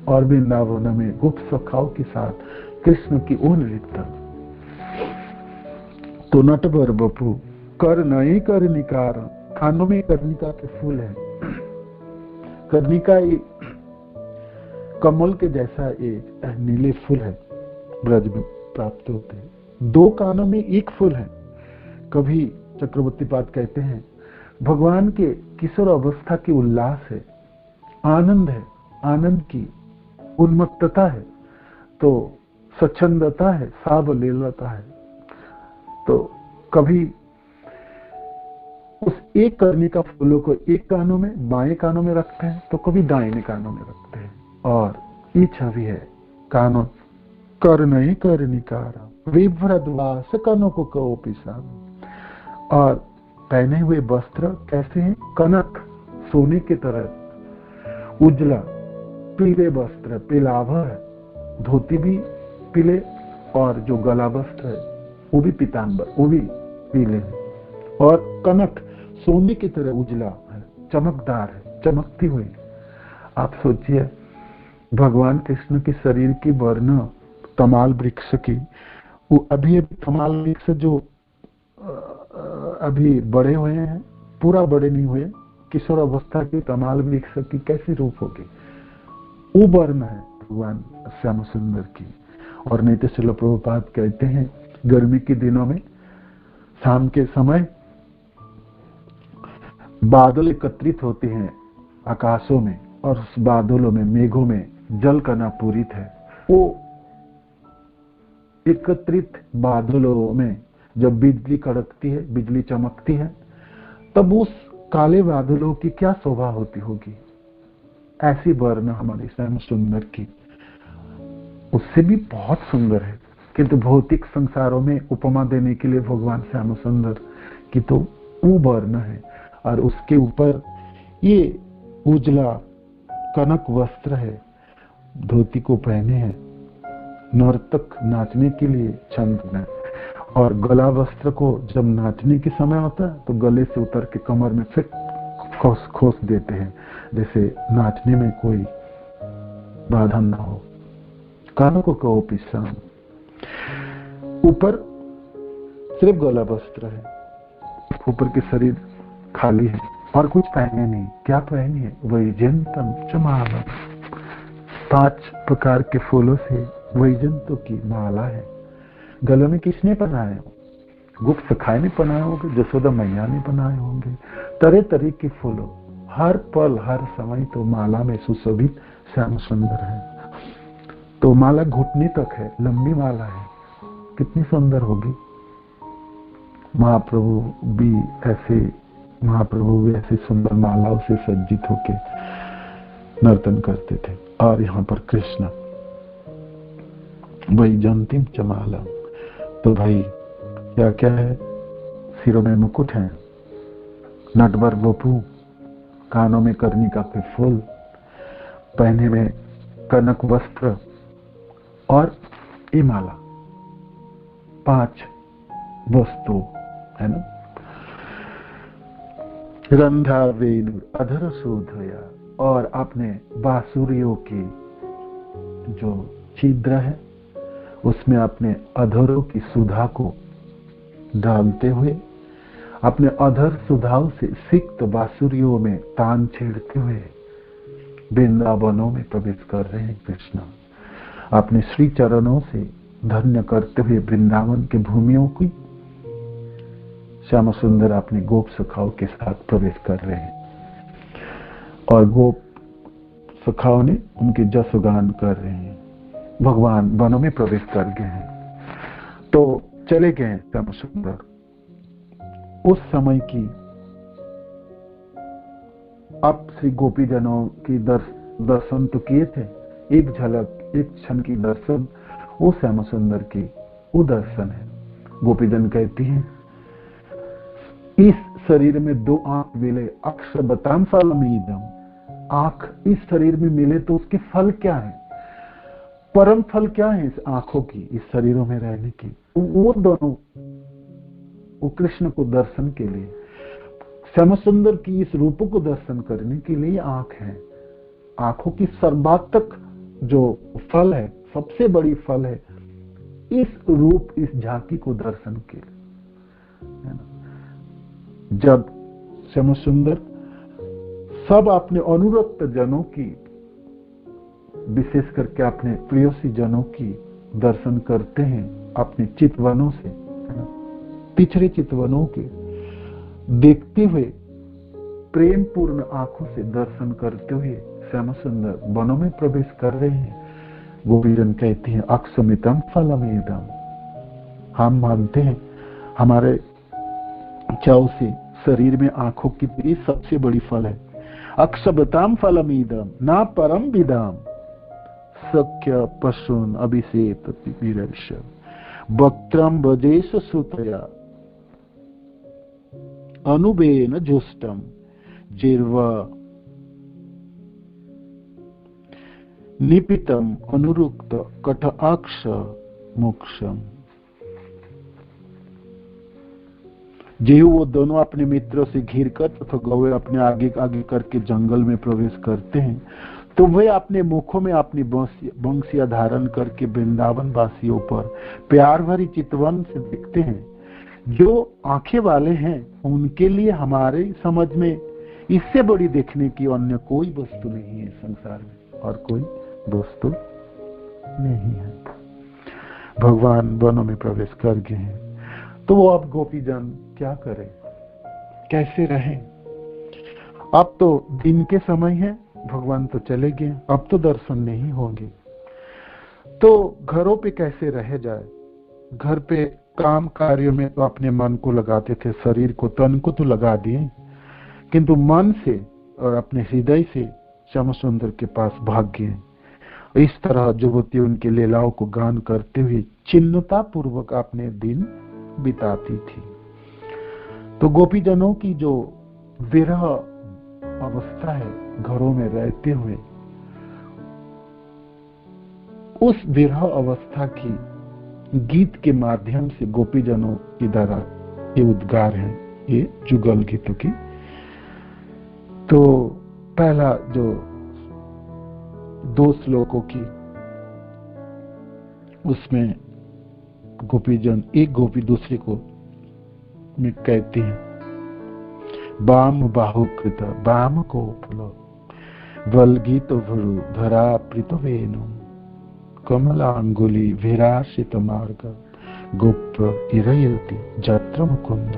और वृंदावन में गोप सखाओं के साथ कृष्ण की वो नृत्य। तो नटवर बपू कर नहीं करनिकार, कानों में कर्णिका के फूल है, कर्णिका कमल के जैसा एक नीले फूल है, ब्रज में प्राप्त होते हैं। 2 कानों में एक फूल है। कभी चक्रवर्ती पाद कहते हैं भगवान के किशोर अवस्था की उल्लास है, आनंद है, आनंद की उन्मत्तता है, तो स्वच्छंदता है, सावलीलता है। तो कभी उस एक कर्णिका फूलों को एक कानों में, बाएं कानों में रखते हैं, तो कभी दाहिने कानों में रखते हैं। और ये छवि है कानों कर नहीं कर्णिकार विभ्रद्वास कानों को कहो पिसा। और पहने हुए वस्त्र कैसे हैं, कनक सोने की तरह उजला पीले वस्त्र, पीलाभ है, धोती भी पीले, और जो गला वस्त्र है वो भी पीतांबर, वो भी पीले है, और कनक सोने की तरह उजला है, चमकदार है, चमकती हुई। आप सोचिए भगवान कृष्ण के शरीर की वर्ण तमाल वृक्ष की, वो अभी तमाल वृक्ष जो अभी बड़े हुए हैं, पूरा बड़े नहीं हुए, किशोर अवस्था के तमाल वृक्ष की कैसी रूप होगी, वो वर्ण है भगवान श्याम सुंदर की। और नहीं तो श्रील प्रभुपाद कहते हैं गर्मी के दिनों में शाम के समय बादल एकत्रित होते हैं आकाशों में, और उस बादलों में, मेघों में जल कणा पूरित है। वो एकत्रित बादलों में जब बिजली कड़कती है, बिजली चमकती है, तब उस काले बादलों की क्या शोभा होती होगी। ऐसी वर्ण हमारे श्याम सुंदर की उससे भी बहुत सुंदर है, किंतु भौतिक संसारों में उपमा देने के लिए भगवान श्याम सुंदर की तो वो वर्ण है, और उसके ऊपर ये उजला कनक वस्त्र है, धोती को पहने हैं नर्तक नाचने के लिए छंद में, और गला वस्त्र को जब नाचने के समय होता है तो गले से उतर के कमर में फिर खोस देते हैं, जैसे नाचने में कोई बाधा न हो। कानों को कहो पिसाम। ऊपर सिर्फ गला वस्त्र है, ऊपर के शरीर खाली है और कुछ पहने नहीं। क्या पहनी है? वैजयंतम चमाला, 5 प्रकार के फूलों से वैजयंतों की माला है। गलों में किसने पहनाए? गुप्त सखाए ने पहनाए होंगे, जसोदा मैया ने पहनाए होंगे। तरह तरह के फूलों, हर पल हर समय तो माला में सुशोभित श्याम सुंदर है। तो माला घुटने तक है, लंबी माला है, कितनी सुंदर होगी। महाप्रभु भी ऐसे सुंदर मालाओं से सज्जित होके नर्तन करते थे। और यहाँ पर कृष्ण वैजयंतीम चमाला, तो भाई क्या क्या है? सिरों में मुकुट है, नटवर वपू, कानों में कर्णिका के फूल, पहने में कनक वस्त्र और ये माला, 5 वस्तु है ना। रंधा वेणु अधर शोधया, और अपने बांसुरियों की जो छिद्र है उसमें अपने अधरों की सुधा को डालते हुए, अपने अधर सुधाओं से सिक्त बांसुरियों में तान छेड़ते हुए वृंदावनों में प्रवेश कर रहे हैं कृष्ण। अपने श्री चरणों से धन्य करते हुए वृंदावन के भूमियों की श्याम सुंदर अपने गोप सखाओं के साथ प्रवेश कर रहे हैं। और गोप सखाओं ने उनके जसगान कर रहे हैं। भगवान वनों में प्रवेश कर गए हैं, तो चले गए श्याम सुंदर। उस समय की अब श्री गोपीजनों की दर्शन तो किए थे, एक झलक, एक क्षण की दर्शन, वो श्याम सुंदर की वो दर्शन है। गोपीजन कहती हैं, इस शरीर में 2 आंख मिले, अक्षबताम फलमीदम, आंख इस शरीर में मिले तो उसके फल क्या है? परम फल क्या है इस आंखों की, इस शरीरों में रहने की? वो दोनों, वो कृष्ण को दर्शन के लिए, श्याम सुंदर की इस रूप को दर्शन करने के लिए आंख है। आंखों की सर्वात्मक जो फल है, सबसे बड़ी फल है इस रूप, इस झांकी को दर्शन के लिए, है ना। जब श्याम सुंदर सब अपने अनुरक्त जनों की, विशेष करके अपने प्रियसी जनों की दर्शन करते हैं अपने चितवनों से, पिछड़े चितवनों के देखते हुए प्रेम पूर्ण आंखों से दर्शन करते हुए श्याम सुंदर वनों में प्रवेश कर रहे हैं। गोपीजन कहते हैं, अक्षमितम फलमेदम, हम मानते हैं हमारे चाव से शरीर में आंखों की ये सबसे बड़ी फल है। अक्षबताम फलमीदम ना परम विदाम, सख्य पशुन अभिषेक विरक्ष, वक्त्रम वजेश सुतया, अनुबेन जुष्टम, जिर्वा निपितम अनुरुक्त कटाक्ष मोक्षम। जेहू वो दोनों अपने मित्रों से घिर कर तथा गौवे अपने आगे आगे करके जंगल में प्रवेश करते हैं, तो वे अपने मुखों में अपनी बंसिया धारण करके वृंदावन वासियों पर प्यार भरी चितवन से देखते हैं। जो आंखें वाले हैं उनके लिए हमारे समझ में इससे बड़ी देखने की अन्य कोई वस्तु नहीं है संसार में, और कोई वस्तु नहीं है। भगवान वनों में प्रवेश कर गए हैं, तो वो अब गोपीजन क्या करें, कैसे रहें? अब तो दिन के समय है, भगवान तो चले गए, अब तो दर्शन नहीं होंगे, तो घरों पे कैसे रह जाए? घर पे काम कार्यों में तो अपने मन को लगाते थे, शरीर को, तन को तो लगा दिए, किंतु मन से और अपने हृदय से श्याम सुंदर के पास भाग गए। इस तरह युवती उनके लीलाओं को गान करते हुए चिन्नता पूर्वक अपने दिन बिताती थी। तो गोपीजनों की जो विरह अवस्था है घरों में रहते हुए, उस विरह अवस्था की गीत के माध्यम से गोपीजनों की द्वारा ये उद्गार है, ये जुगल गीतों की। तो पहला जो 2 श्लोकों की, उसमें गोपीजन, एक गोपी दूसरे को में कहती हैं, बाम बाहुकृत बाम कोपल वल्गीत भुरु धरा प्रीतवेनु कमलांगुली विरासित मार्ग गुप्त इरयति जत्र मुकुंद।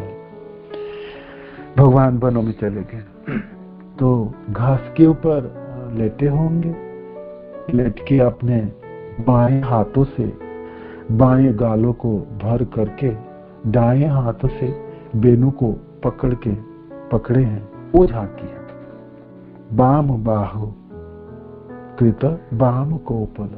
भगवान वनों में चले गए तो घास के ऊपर लेटे होंगे, लेट के अपने बाएं हाथों से बाएं गालों को भर करके दाएं हाथों से बेनु को पकड़े हैं। वो झांकी है, बाम बाहु कृत बाम कोपल।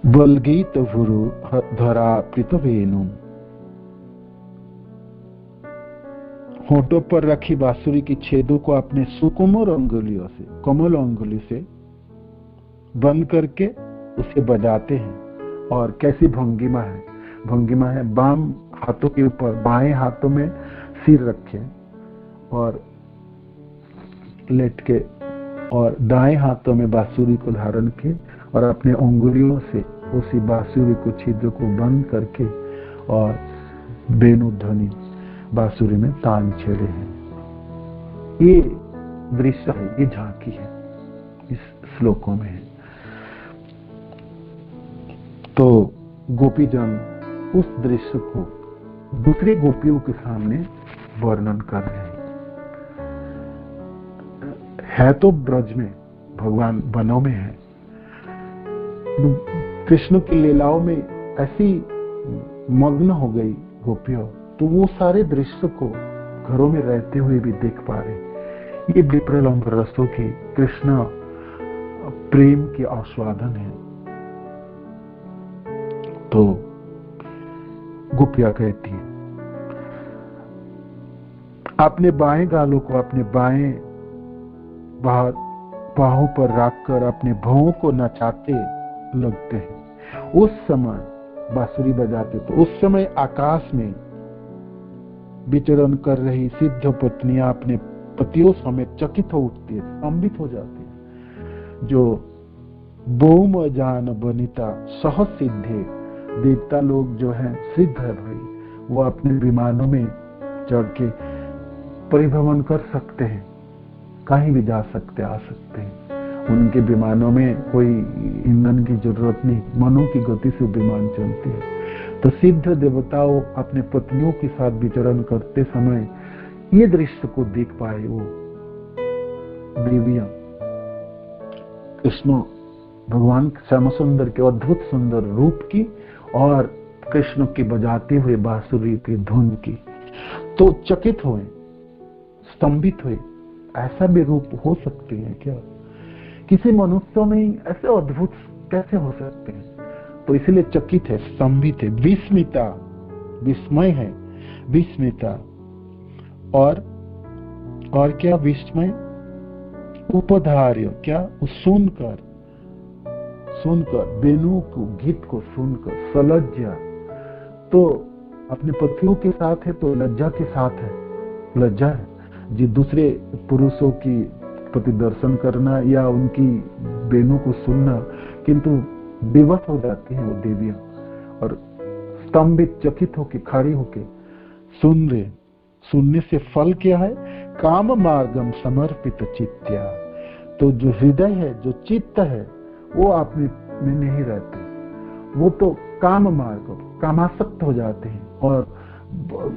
वल्गीत भुरु धरा प्रीतवेनु। होठों पर रखी बांसुरी की छेदों को अपने सुकोमल अंगुलियों से, कोमल अंगुली से बंद करके उसे बजाते हैं। और कैसी भंगिमा है, भंगिमा है, बाम हाथों के ऊपर बाएं हाथों में सिर रखे और लेट के, और दाएं हाथों में बांसुरी को धारण किए और अपने अंगुलियों से उसी बांसुरी को छिद्र को बंद करके और बेनु ध्वनि बांसुरी में तान छेड़े हैं। ये दृश्य है, ये झांकी है, इस श्लोकों में है। तो गोपीजन उस दृश्य को दूसरे गोपियों के सामने वर्णन कर रहे हैं। है तो ब्रज में, भगवान वनों में है। कृष्ण की लीलाओं में ऐसी मग्न हो गई गोपियों, तो वो सारे दृश्य को घरों में रहते हुए भी देख पा रहे। ये विप्रलंब रसों की कृष्ण प्रेम की आस्वादन है। तो गोपियां कहती है, अपने बाएं गालों को अपने बाएं बाहों पर रखकर अपने भौं को नचाते लगते हैं। उस समय बांसुरी बजाते तो उस समय आकाश में विचरण कर रही सिद्ध पत्नियां अपने पतियों समेत चकित हो उठती है, स्तंभित हो जाती है। जो बोम जान बनिता सह सिद्धे, देवता लोग जो हैं सिद्ध है भाई, वो अपने विमानों में चढ़ के परिभ्रमण कर सकते हैं, कहीं भी जा सकते आ सकते हैं। उनके विमानों में कोई ईंधन की जरूरत नहीं, मनों की गति से विमान चलते हैं। तो सिद्ध देवताओं अपने पत्नियों के साथ विचरण करते समय ये दृश्य को देख पाए वो देवियां। कृष्ण भगवान श्याम सुंदर के अद्भुत सुंदर रूप की और कृष्ण की बजाते हुए बांसुरी की धुन की, तो चकित हुए, स्तंभित हुए। ऐसा भी रूप हो सकते हैं क्या? किसी मनुष्य में ऐसे अद्भुत कैसे हो सकते हैं? तो इसलिए चकित है, स्तंभित है, विस्मिता, विस्मय है, विस्मिता। और क्या विस्मय? उपधार्य, क्या? सुनकर वेणु को, गीत को सुनकर, सलज्जा। तो अपने पतियों के साथ है तो लज्जा के साथ है, लज्जा है जी। दूसरे पुरुषों की प्रति दर्शन करना या उनकी वेणु को सुनना, किंतु विवश हो जाती है वो देवियां और स्तंभित, चकित होके, खड़ी होके सुन रहे। सुनने से फल क्या है? काम मार्गम समर्पित चित्त्या। तो जो हृदय है, जो चित्त है, वो अपने में नहीं रहते, वो तो काम मार्ग, कामासक्त हो जाते हैं और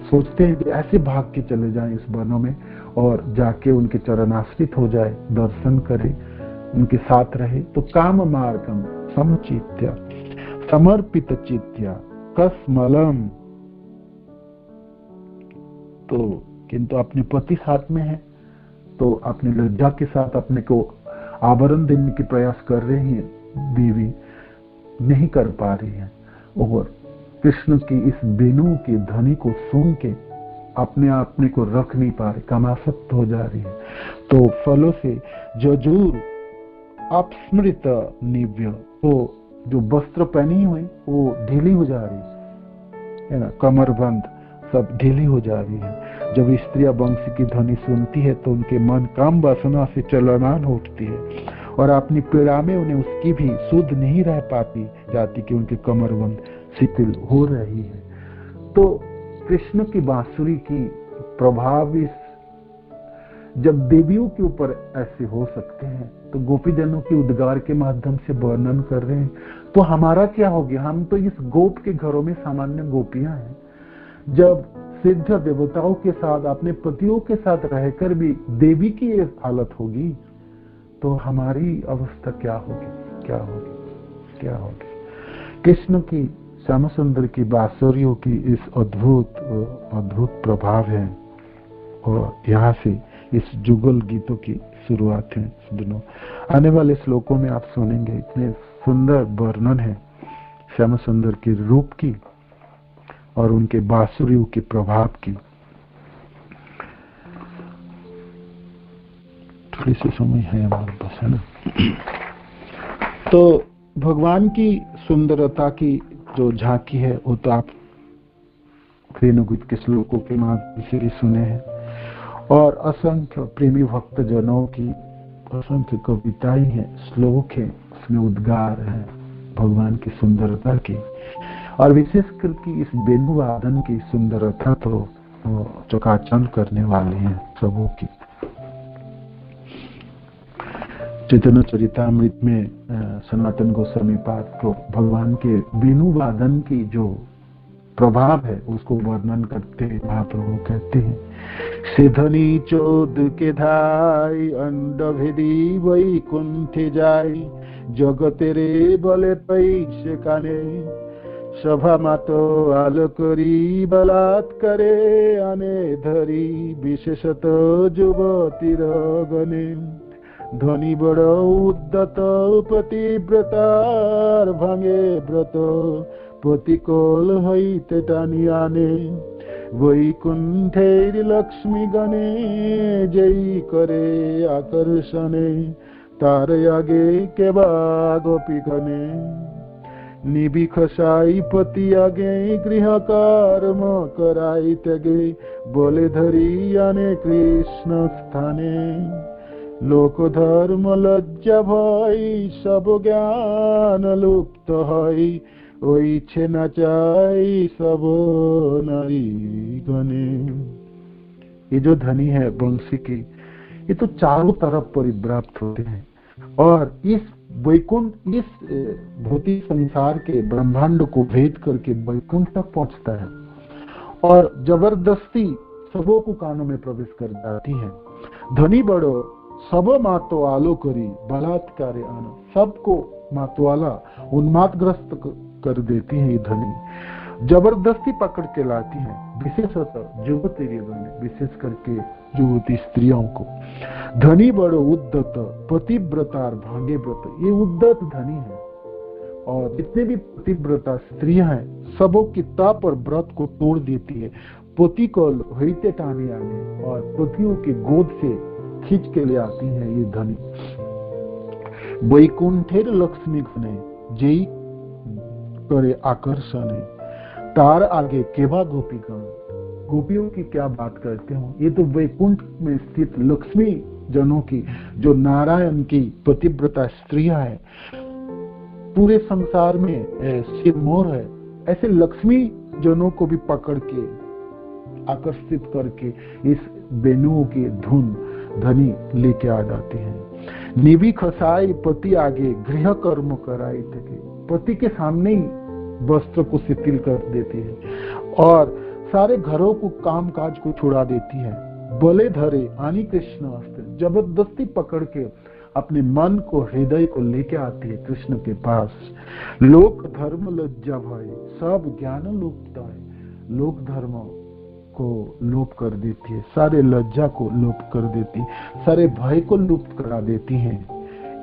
सोचते हैं कि ऐसे भाग के चले जाएं इस वनों में और जाके उनके चरणाश्रित हो जाए, दर्शन करे, उनके साथ रहे। तो काम मार्गम समचित्या, समर्पित चित्त्या, कसमलम। तो किंतु अपने पति साथ में है तो अपनी लज्जा के साथ अपने को आवरण देने के प्रयास कर रही है देवी, नहीं कर पा रही है और कृष्ण की इस वेणु की ध्वनि को सुन के अपने को रख नहीं पा रही, कामासक्त हो जा रही है। तो फलों से जजूर अपस्मृत निव्य, तो जो वस्त्र पहनी हुई वो ढीली हो जा रही है ना, कमरबंद सब ढीली हो जा रही है। जब स्त्रियां वंशी की ध्वनि सुनती है तो उनके मन काम वासना से चलमान उठती है और अपनी पीड़ा में उन्हें उसकी भी सुध नहीं रह पाती। जाती कि उनके कमरबंद शिथिल हो रही है। तो कृष्ण की बांसुरी की प्रभाव इस जब देवियों के ऊपर ऐसे हो सकते हैं तो गोपीजनों के उद्गार के माध्यम से वर्णन कर रहे हैं, तो हमारा क्या हो गया? हम तो इस गोप के घरों में सामान्य गोपियां हैं। जब सिद्ध देवताओं के साथ अपने पतियों के साथ रहकर भी देवी की ये हालत होगी तो हमारी अवस्था क्या होगी? क्या होगी? क्या होगी? कृष्ण की श्याम सुंदर की बांसुरियों की इस अद्भुत प्रभाव है और यहाँ से इस जुगल गीतों की शुरुआत है। दोनों आने वाले श्लोकों में आप सुनेंगे, इतने सुंदर वर्णन है श्याम सुंदर के रूप की और उनके बांसुरियों के प्रभाव की। थोड़ी सी समय है हमारे पास, है ना? तो भगवान की सुंदरता की जो झांकी है वो तो आप वेणुगीत के श्लोकों के माध्यम से भी सुने हैं और असंख्य प्रेमी भक्त जनों की असंख्य कविताएं हैं, श्लोक हैं, उसमें उद्गार है भगवान की सुंदरता की। और विशेष करके इस वेणु वादन की सुंदरता तो चकाचौंध करने वाली है सबों की। चैतन्य चरितामृत में सनातन गोस्वामी पाद को भगवान के वेणु वादन की जो प्रभाव है उसको वर्णन करते हैं। महाप्रभु कहते हैं, सिधनी चोद के धाई अंड भेदी वैकुंठे जाई, जगतेरे बले पैसे काने, सभा मातो आलो करी बलात्कारे आने धरी, विशेषत युवतीर गणे, ध्वनि बड़ उद्दत पतिव्रतार भांगे व्रत, प्रतिकोल हईते टानी आने, वैकुंठेर लक्ष्मी गणे, जय करे आकर्षणे, तार आगे केबा गोपी गणे, निबिखसाई पति आगे गृह कर्म कराई त्यागे, बोले धरी आने कृष्ण स्थाने, लोक धर्म लज्जा भई सब ज्ञान लुप्त हई, ओई छे नाचाई सब नारी गणे। ये जो ध्वनि है बंसी की, ये तो चारों तरफ परिव्याप्त होते हैं और इस वैकुंठ, इस भौतिक संसार के ब्रह्मांड को भेद करके वैकुंठ तक पहुंचता है और जबरदस्ती सबों को कानों में प्रवेश कर जाती है। ध्वनि बड़ो सब मातो आलो करी बलात्कार आना, सबको मातवाला उन्मादग्रस्त कर देती है ये ध्वनि, जबरदस्ती पकड़ के लाती है, विशेषतः युवती, विशेष करके युवती स्त्रियों को। ध्वनि बड़ो उद्दत पतिव्रतार भांगे व्रत, ये उद्दत ध्वनि है और जितने भी पतिव्रता स्त्रियां हैं सबों की तप और व्रत को तोड़ देती है। पति को होते टाने आने और पतियों की गोद से खींच के ले आती है ये ध्वनि। वैकुंठेर लक्ष्मी गणे, जय करे आकर्षण, तार आगे केवा गोपीगण, गोपियों की क्या बात करते हो? ये तो वैकुंठ में स्थित लक्ष्मी जनों की, जो नारायण की पतिव्रता स्त्रियां है, पूरे संसार में सिरमौर है, ऐसे लक्ष्मी जनों को भी पकड़ के आकर्षित करके इस वेणुओं की धुन ध्वनि लेके आ जाती है। निबी खसाई पति आगे गृह कर्म कराई थे, पति के सामने ही वस्त्र को शिथिल कर देती है और सारे घरों को काम काज को छुड़ा देती है। बले धरे आनी कृष्ण अस्त्र, जबरदस्ती पकड़ के अपने मन को, हृदय को लेके आती है कृष्ण के पास। लोक धर्म लज्जा भय, सब ज्ञान लुप्त है, लोक धर्म को लोप कर देती है, सारे लज्जा को लोप कर देती है, सारे भय को लुप्त करा देती है।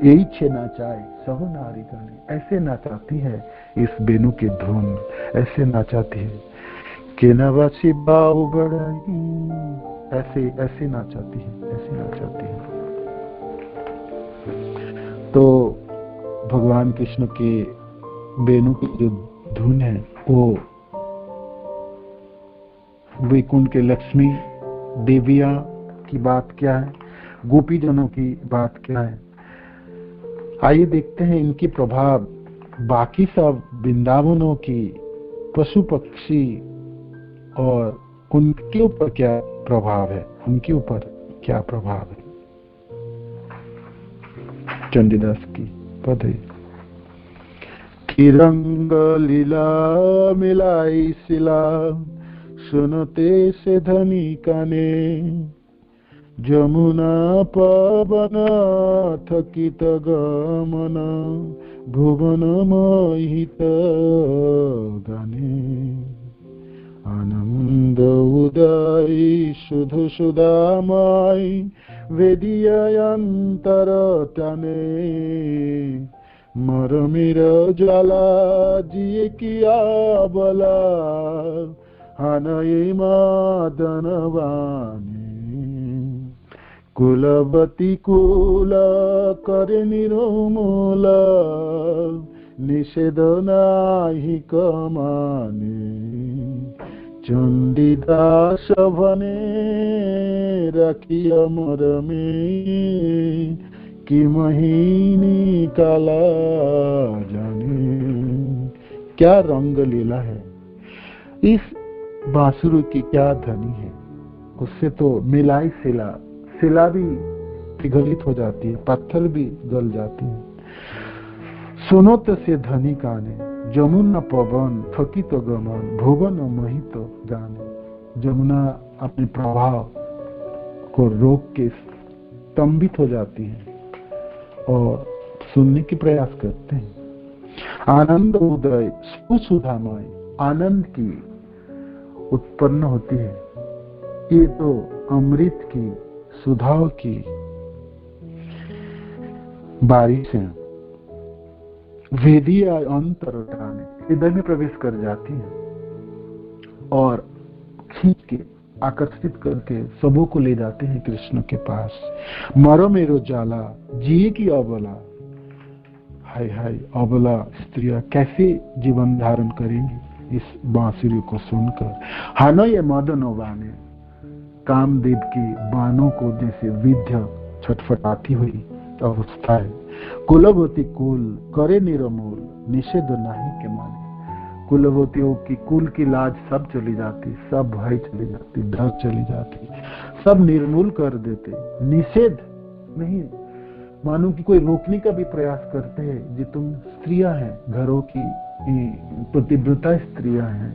यही छे नाचाए सब नारी गाने, ऐसे नाचाती है इस वेणु की धुन, ऐसे नाचाती है। केनावासी बाऊ बढ़ाई, ऐसे नाचाती है, ऐसे नाचाती है। तो भगवान कृष्ण के वेणु की जो धुन है वो वैकुंठ के लक्ष्मी देविया की बात क्या है, गोपी जनों की बात क्या है। आइए देखते हैं इनकी प्रभाव बाकी सब वृंदावनों की पशु पक्षी और उनके ऊपर क्या प्रभाव है, उनके ऊपर क्या प्रभाव है। चंडीदास की पद है, कि रंग लीला मिलाई सिला, सुनते से धनी काने, जमुना पवन थकित गमन, भुवन मोहित गाने। आनंद उदय शुद्ध सुधामय, वेदीय अंतर तने, मरमिर ज्वाला जिए किया बला, हनये मदन वाणी। कुलवती कुल करे निरोमूल, निषेध नाही कमाने। चंडीदास भने रखिय मर में, कि महीनी काला जाने। क्या रंग लीला है, इस बांसुरी की क्या ध्वनि है। उससे तो मिलाई शिला, शिला भी पिघलित हो जाती है, पत्थर भी गल जाती है। सुनो तो से ध्वनि काने, जमुना पवन थकित गमन, भुवन मोहित गाने। जमुना अपने प्रभाव को रोक के स्तंभित हो जाती है और सुनने की प्रयास करते हैं। आनंद उदय सुधामय, आनंद की उत्पन्न होती है। ये तो अमृत की, सुधाओं की बारिश है। वेदीय अंतर उठाने, हृदय में प्रवेश कर जाती है और खींच के आकर्षित करके सबों को ले जाते हैं कृष्ण के पास। मरो मेरो जाला जिए की अबला, हाय हाय अबला स्त्रियां कैसे जीवन धारण करेंगी इस बांसुरी को सुनकर। हानो ये मदन वाने, कामदेव की बाणों को जैसे विद्या छटफटाती हुई अवस्था है। कुलवती कुल करे निरमूल, निषेध नहीं के माने। कुलवतियों की कुल की लाज सब चली जाती, सब भय चली जाती, डर चली जाती, सब निर्मूल कर देते। निषेध नहीं, मानो कि कोई रोकने का भी प्रयास करते हैं। जो तुम स्त्रियां हैं, घरों की पतिव्रता स्त्रियां हैं,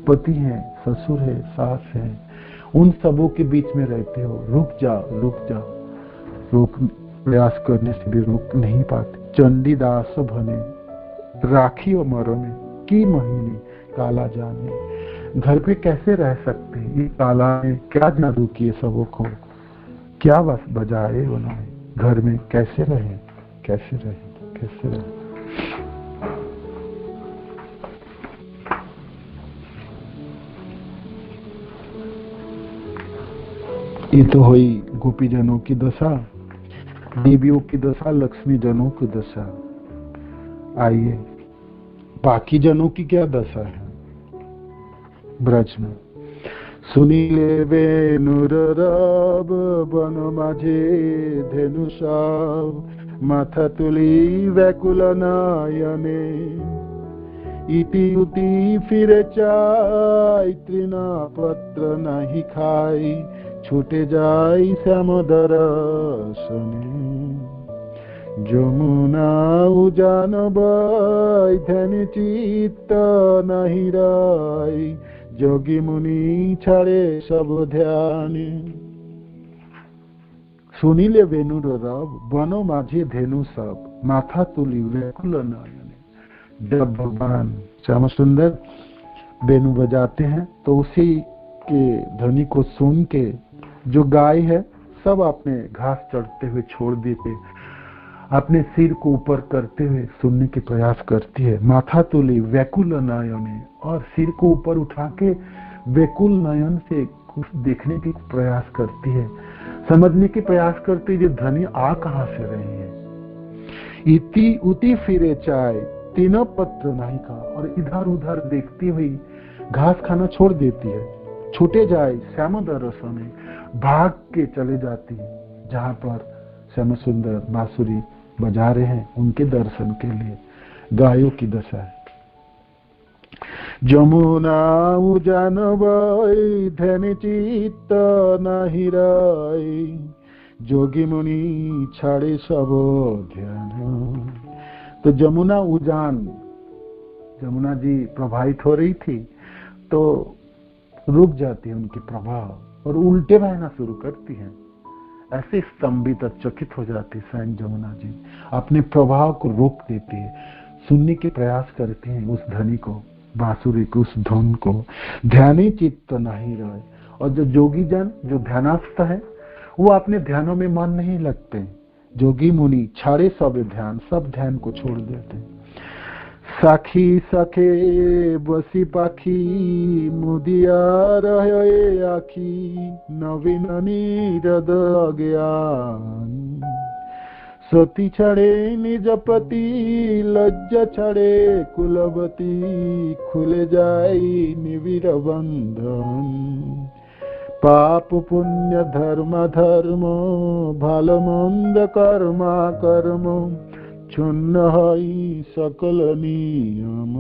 पति हैं, ससुर है, सास है, उन सबों के बीच में रहते हो। रुक जाओ, रुक जाओ। रोक प्रयास करने से भी रोक नहीं पाते। चंडीदास भने राखी और मरो में, की महीने काला जाने। घर पे कैसे रह सकते हैं, ये काला ने क्या जादू किए सबों को, क्या बस बजाए उन्होंने। घर में कैसे रहे, कैसे रहे, कैसे रहे। ये तो हुई गोपी जनों की दशा, देवियों की दशा, लक्ष्मी जनों की दशा। आइए बाकी जनों की क्या दशा है ब्रज में। सुनीले वेणुर रब बन माझे धेनु सब, माथा तुली व्याकुल नयने। इति उति फिरे चाय, तृणा पत्र नहीं खाई, छूटे जाई श्याम दर्शने। যমুনা উজান বই ধ্যানে চিত্ত নাহি রাই যোগী মুনি ছাড়ে সব ধ্যানে। सुनीले वेणुर रब बनो माझे धेनु सब माथा तुली व्याकुल नयने। जब भगवान श्याम सुंदर वेणु बजाते हैं तो उसी के ध्वनि को सुन के जो गाय है सब अपने घास चढ़ते हुए छोड़ देते, अपने सिर को ऊपर करते हुए सुनने के प्रयास करती है। माथा तुली व्याकुल नयने, और सिर को ऊपर उठा के व्याकुल नयन से कुछ देखने की प्रयास करती है, समझने की प्रयास करती है, ये ध्वनि आ कहां से रही है। इति उति फिरे चाय, तीनों पत्र नहीं खा, और इधर उधर देखती हुई घास खाना छोड़ देती है। छूटे जाए श्याम दर्शन, भाग के चले जाती है जहां पर श्याम सुंदर बांसुरी बजा रहे हैं उनके दर्शन के लिए। गायों की दशा है। जमुना उजान बई ध्यान चित्त नहीं रही, जोगी मुनि छाड़े सब ध्यान। तो जमुना उजान, जमुना जी प्रभावित हो रही थी तो रुक जाती है उनकी प्रभाव और उल्टे बहना शुरू करती हैं। ऐसे स्तंभित और चकित हो जाती है स्वयं जमुना जी, अपने प्रभाव को रोक देती है, सुनने के प्रयास करती हैं उस ध्वनि को, बांसुरी को, उस धुन को। ध्यानी चित्त नहीं रहे। और जो जोगी जन, जो ध्यानस्थ है, वो अपने ध्यानों में मन नहीं लगते। जोगी मुनि छाड़े सब ध्यान, सब ध्यान को छोड़ देते। साखी सखे बसी पाखी, मुदिया रहे आखी, नवीन नीरद अज्ञान। सती छड़े निजपति, लज्जा छड़े कुलवती, खुले जाई निविर बंधन। पाप पुण्य धर्म धर्म, भाल मंद कर्मा कर्म, क्षुण्ण हई सकल नियम।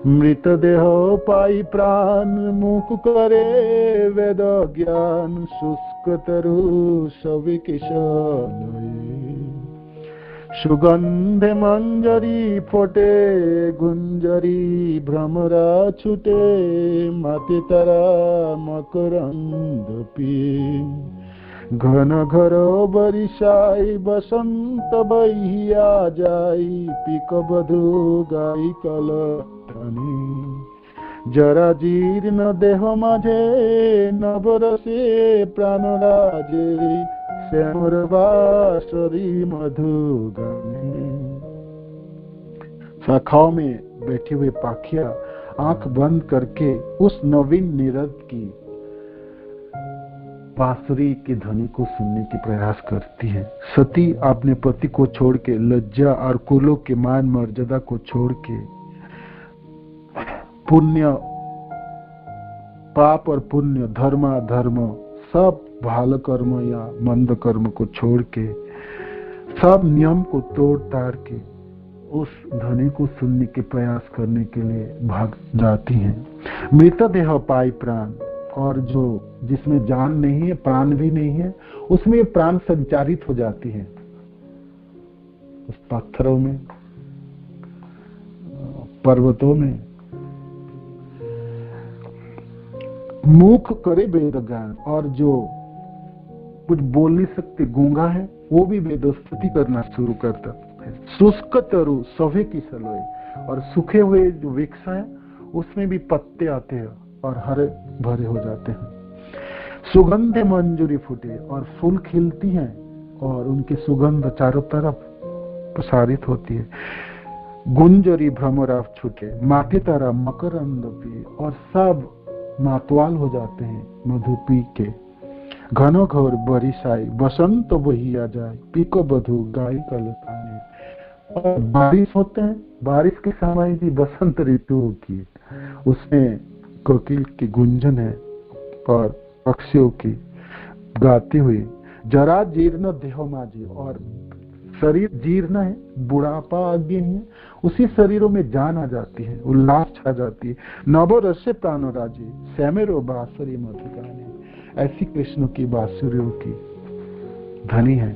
मृतदेह पाई प्राण, मुख करे वेद ज्ञान, शुष्क तरु सभी किशलये। सुगंधे मंजरी फोटे, गुंजरी भ्रमरा छूटे, माते तारा मकरंद पिए। घन घर बरिसाई, बसंत बहिया जाई, पिक बधु गाई कलटनी। जरा जीर्ण देह माझे, नवरसे प्राण राजे, श्यामर बांसुरी मधुगानी। शाखाओं में बैठे हुए पाखिया आंख बंद करके उस नवीन नीरद की बांसुरी की ध्वनि को सुनने की प्रयास करती है। सती अपने पति को छोड़ के, लज्जा और कुलों के मान मर्यादा को छोड़ के, पुण्य पाप और पुण्य, धर्म अधर्म, सब भाल कर्म या मंद कर्म को छोड़ के, सब नियम को तोड़ ताड़ के उस ध्वनि को सुनने के प्रयास करने के लिए भाग जाती हैं। मृतदेह पाई प्राण, और जो जिसमें जान नहीं है, प्राण भी नहीं है, उसमें प्राण संचारित हो जाती है। उस पत्थरों में, पर्वतों में। मुख करे वेद ज्ञान, और जो कुछ बोल नहीं सकते, गूंगा है, वो भी वेदोस्तुति करना शुरू करता है। शुष्क तरु सभी की सलोए, और सूखे हुए जो वृक्ष है उसमें भी पत्ते आते हैं और हरे भरे हो जाते हैं। सुगंध मंजूरी फूटे, और फूल खिलती हैं और उनकी सुगंध चारों तरफ प्रसारित होती है। गुंजरी भ्रमरा छूटे, माथे तारा मकरंद पी, और सब मातवाल हो जाते हैं मधु पी के। घनो घोर बरिसाई, बसंत बहिया जाए, पीको बधु गाई कलताने। और बारिश होते हैं, बारिश के समय भी बसंत ऋतु होती है, उसमें कोकिल की गुंजन है और पक्षियों की गाती हुई। जरा जीर्ण देह माजी, और शरीर जीर्ण है, बुढ़ापा आ गए हैं, उसी शरीरों में जान आ जाती है, उल्लास छा जाती है। नव रसे प्राणो राजे, श्यामेरो बांसुरी मधुगाने। ऐसी कृष्ण की बांसुरियों की ध्वनि है,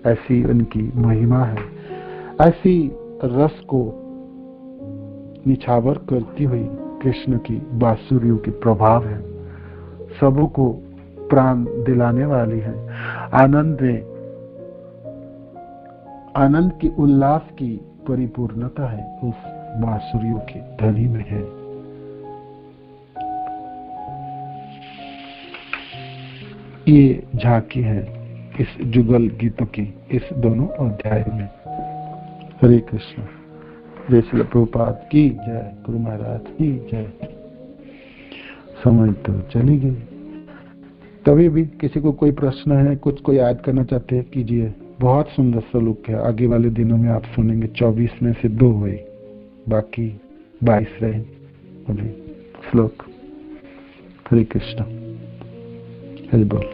ऐसी उनकी महिमा है, ऐसी रस को निछावर करती हुई कृष्ण की बांसुरियों की प्रभाव है, सबों को प्राण दिलाने वाली है। आनंद में, आनंद की, उल्लास की परिपूर्णता है उस बांसुरियों की ध्वनि में है। ये झांकी है इस जुगल गीतों की इस दोनों अध्याय में। हरे कृष्ण। जय श्री प्रभुपाद की जय, गुरु महाराज की जय। समझ तो चली गई। कभी भी किसी को कोई प्रश्न है, कुछ कोई याद करना चाहते हैं, कीजिए। बहुत सुंदर श्लोक है, आगे वाले दिनों में आप सुनेंगे। 24 में से 2 हुए, बाकी 22 रहे अभी श्लोक। हरे कृष्ण। हरि बोल।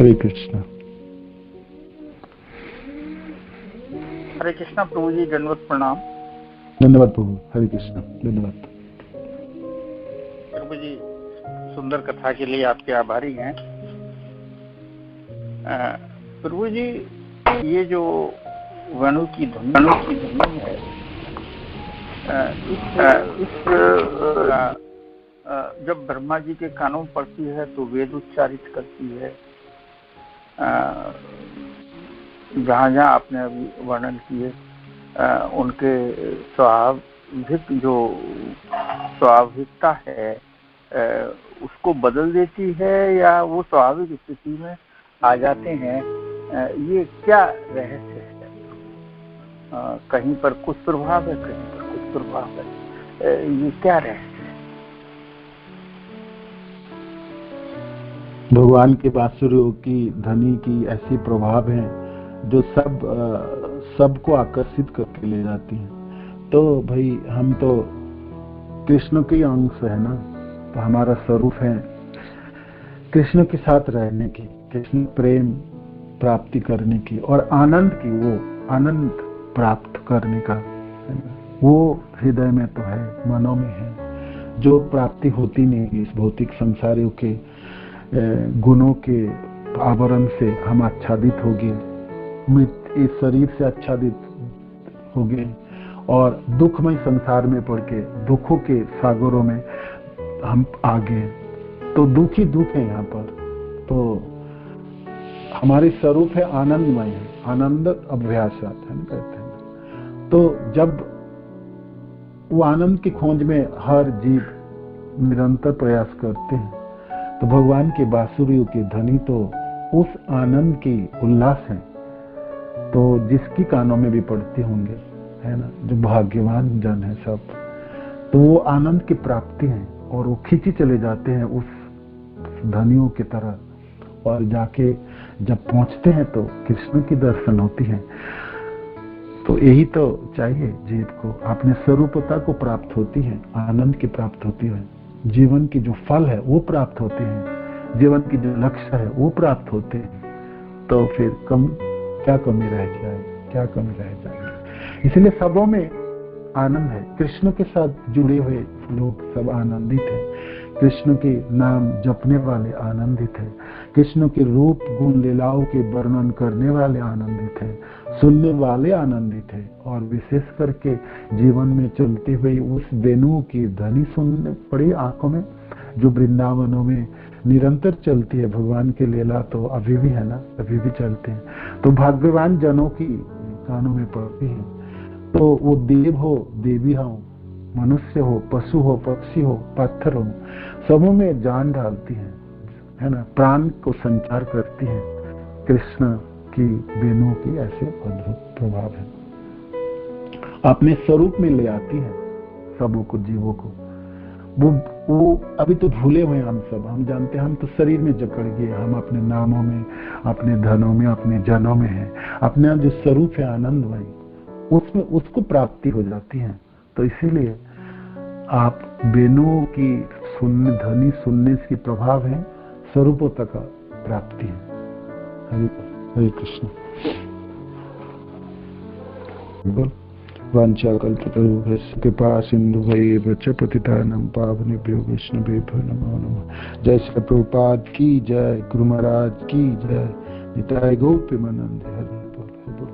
हरे कृष्णा। हरे कृष्णा प्रभु जी, दंडवत प्रणाम। धन्यवाद प्रभु। हरे कृष्णा, धन्यवाद प्रभु जी। सुंदर कथा के लिए आपके आभारी हैं। प्रभु जी, ये जो वेणु की धुनी है, जब ब्रह्मा जी के कानों में पड़ती है तो वेद उच्चारित करती है। जहाँ जहाँ आपने अभी वर्णन किए, उनके स्वाभाविकता है उसको बदल देती है या वो स्वाभाविक स्थिति में आ जाते हैं। ये क्या रहस्य है? कहीं पर कुछ प्रभाव है, कहीं पर कुछ प्रभाव है, ये क्या रहस्य? भगवान के बांसुरियों की ध्वनि की ऐसी प्रभाव है जो सबको आकर्षित करके ले जाती है। तो भाई हम तो कृष्ण के अंश है ना, तो हमारा स्वरूप है कृष्ण के साथ रहने की, कृष्ण प्रेम प्राप्ति करने की और आनंद की, वो आनंद प्राप्त करने का वो हृदय में तो है, मनों में है, जो प्राप्ति होती नहीं इस भौतिक संसारियों के गुणों के आवरण से हम आच्छादित हो गए, इस शरीर से आच्छादित हो गए और दुखमय संसार में पड़ के दुखों के सागरों में हम आ गए। तो दुख ही दुख है यहाँ पर। तो हमारे स्वरूप है आनंदमय है, आनंद अभ्यासात है कहते हैं। तो जब वो आनंद की खोज में हर जीव निरंतर प्रयास करते हैं तो भगवान के बांसुरियों की ध्वनि तो उस आनंद की उल्लास है, तो जिसकी कानों में भी पड़ते होंगे, है ना, जो भाग्यवान जन है सब, तो वो आनंद की प्राप्ति है और वो खींची चले जाते हैं उस ध्वनियों की तरह और जाके जब पहुंचते हैं तो कृष्ण की दर्शन होती है। तो यही तो चाहिए जीव को, अपने स्वरूपता को प्राप्त होती है, आनंद की प्राप्त होती है, जीवन की जो फल है वो प्राप्त होते हैं, जीवन की जो लक्ष्य है वो प्राप्त होते हैं। तो फिर क्या कमी रह जाए, क्या कमी रह जाएगी। इसलिए सबों में आनंद है। कृष्ण के साथ जुड़े हुए लोग सब आनंदित है, कृष्ण के नाम जपने वाले आनंदित है, कृष्ण के रूप गुण लीलाओं के वर्णन करने वाले आनंदित है, सुनने वाले आनंदित है और विशेष करके जीवन में चलती हुई उस वेणु की ध्वनि सुनने पड़ी आंखों में, जो वृंदावनों में निरंतर चलती है। भगवान की लीला तो अभी भी है ना, अभी भी चलते हैं। तो भाग्यवान जनों की कानों में पड़ती है। तो वो देव हो, देवी हो, मनुष्य हो, पशु हो, पक्षी हो, पत्थर हो, सबों में जान डालती है ना, प्राण को संचार करती है। कृष्ण की वेणु की ऐसे अद्भुत प्रभाव है, अपने स्वरूप में ले आती है सबों को, जीवों को। वो अभी तो भूले हुए हम सब, हम जानते हैं हम तो शरीर में जकड़ गए, हम अपने नामों में, अपने धनों में, अपने जनों में है। अपना जो स्वरूप है आनंदमय, उसमें उसको प्राप्ति हो जाती है। तो इसीलिए आप वेणु की ध्वनि सुनने की प्रभाव है, स्वरूपों का प्राप्ति है। हरे कृष्ण। वाञ्छाकल्पतरुभ्यश्च कृपा सिन्धुभैव च पतितानां पावनेभ्यो वैष्णवेभ्यो नमो नमः। जय श्री प्रभुपाद की जय, गुरु महाराज की जय, निताय गौर प्रेमानंद। हरि बोल।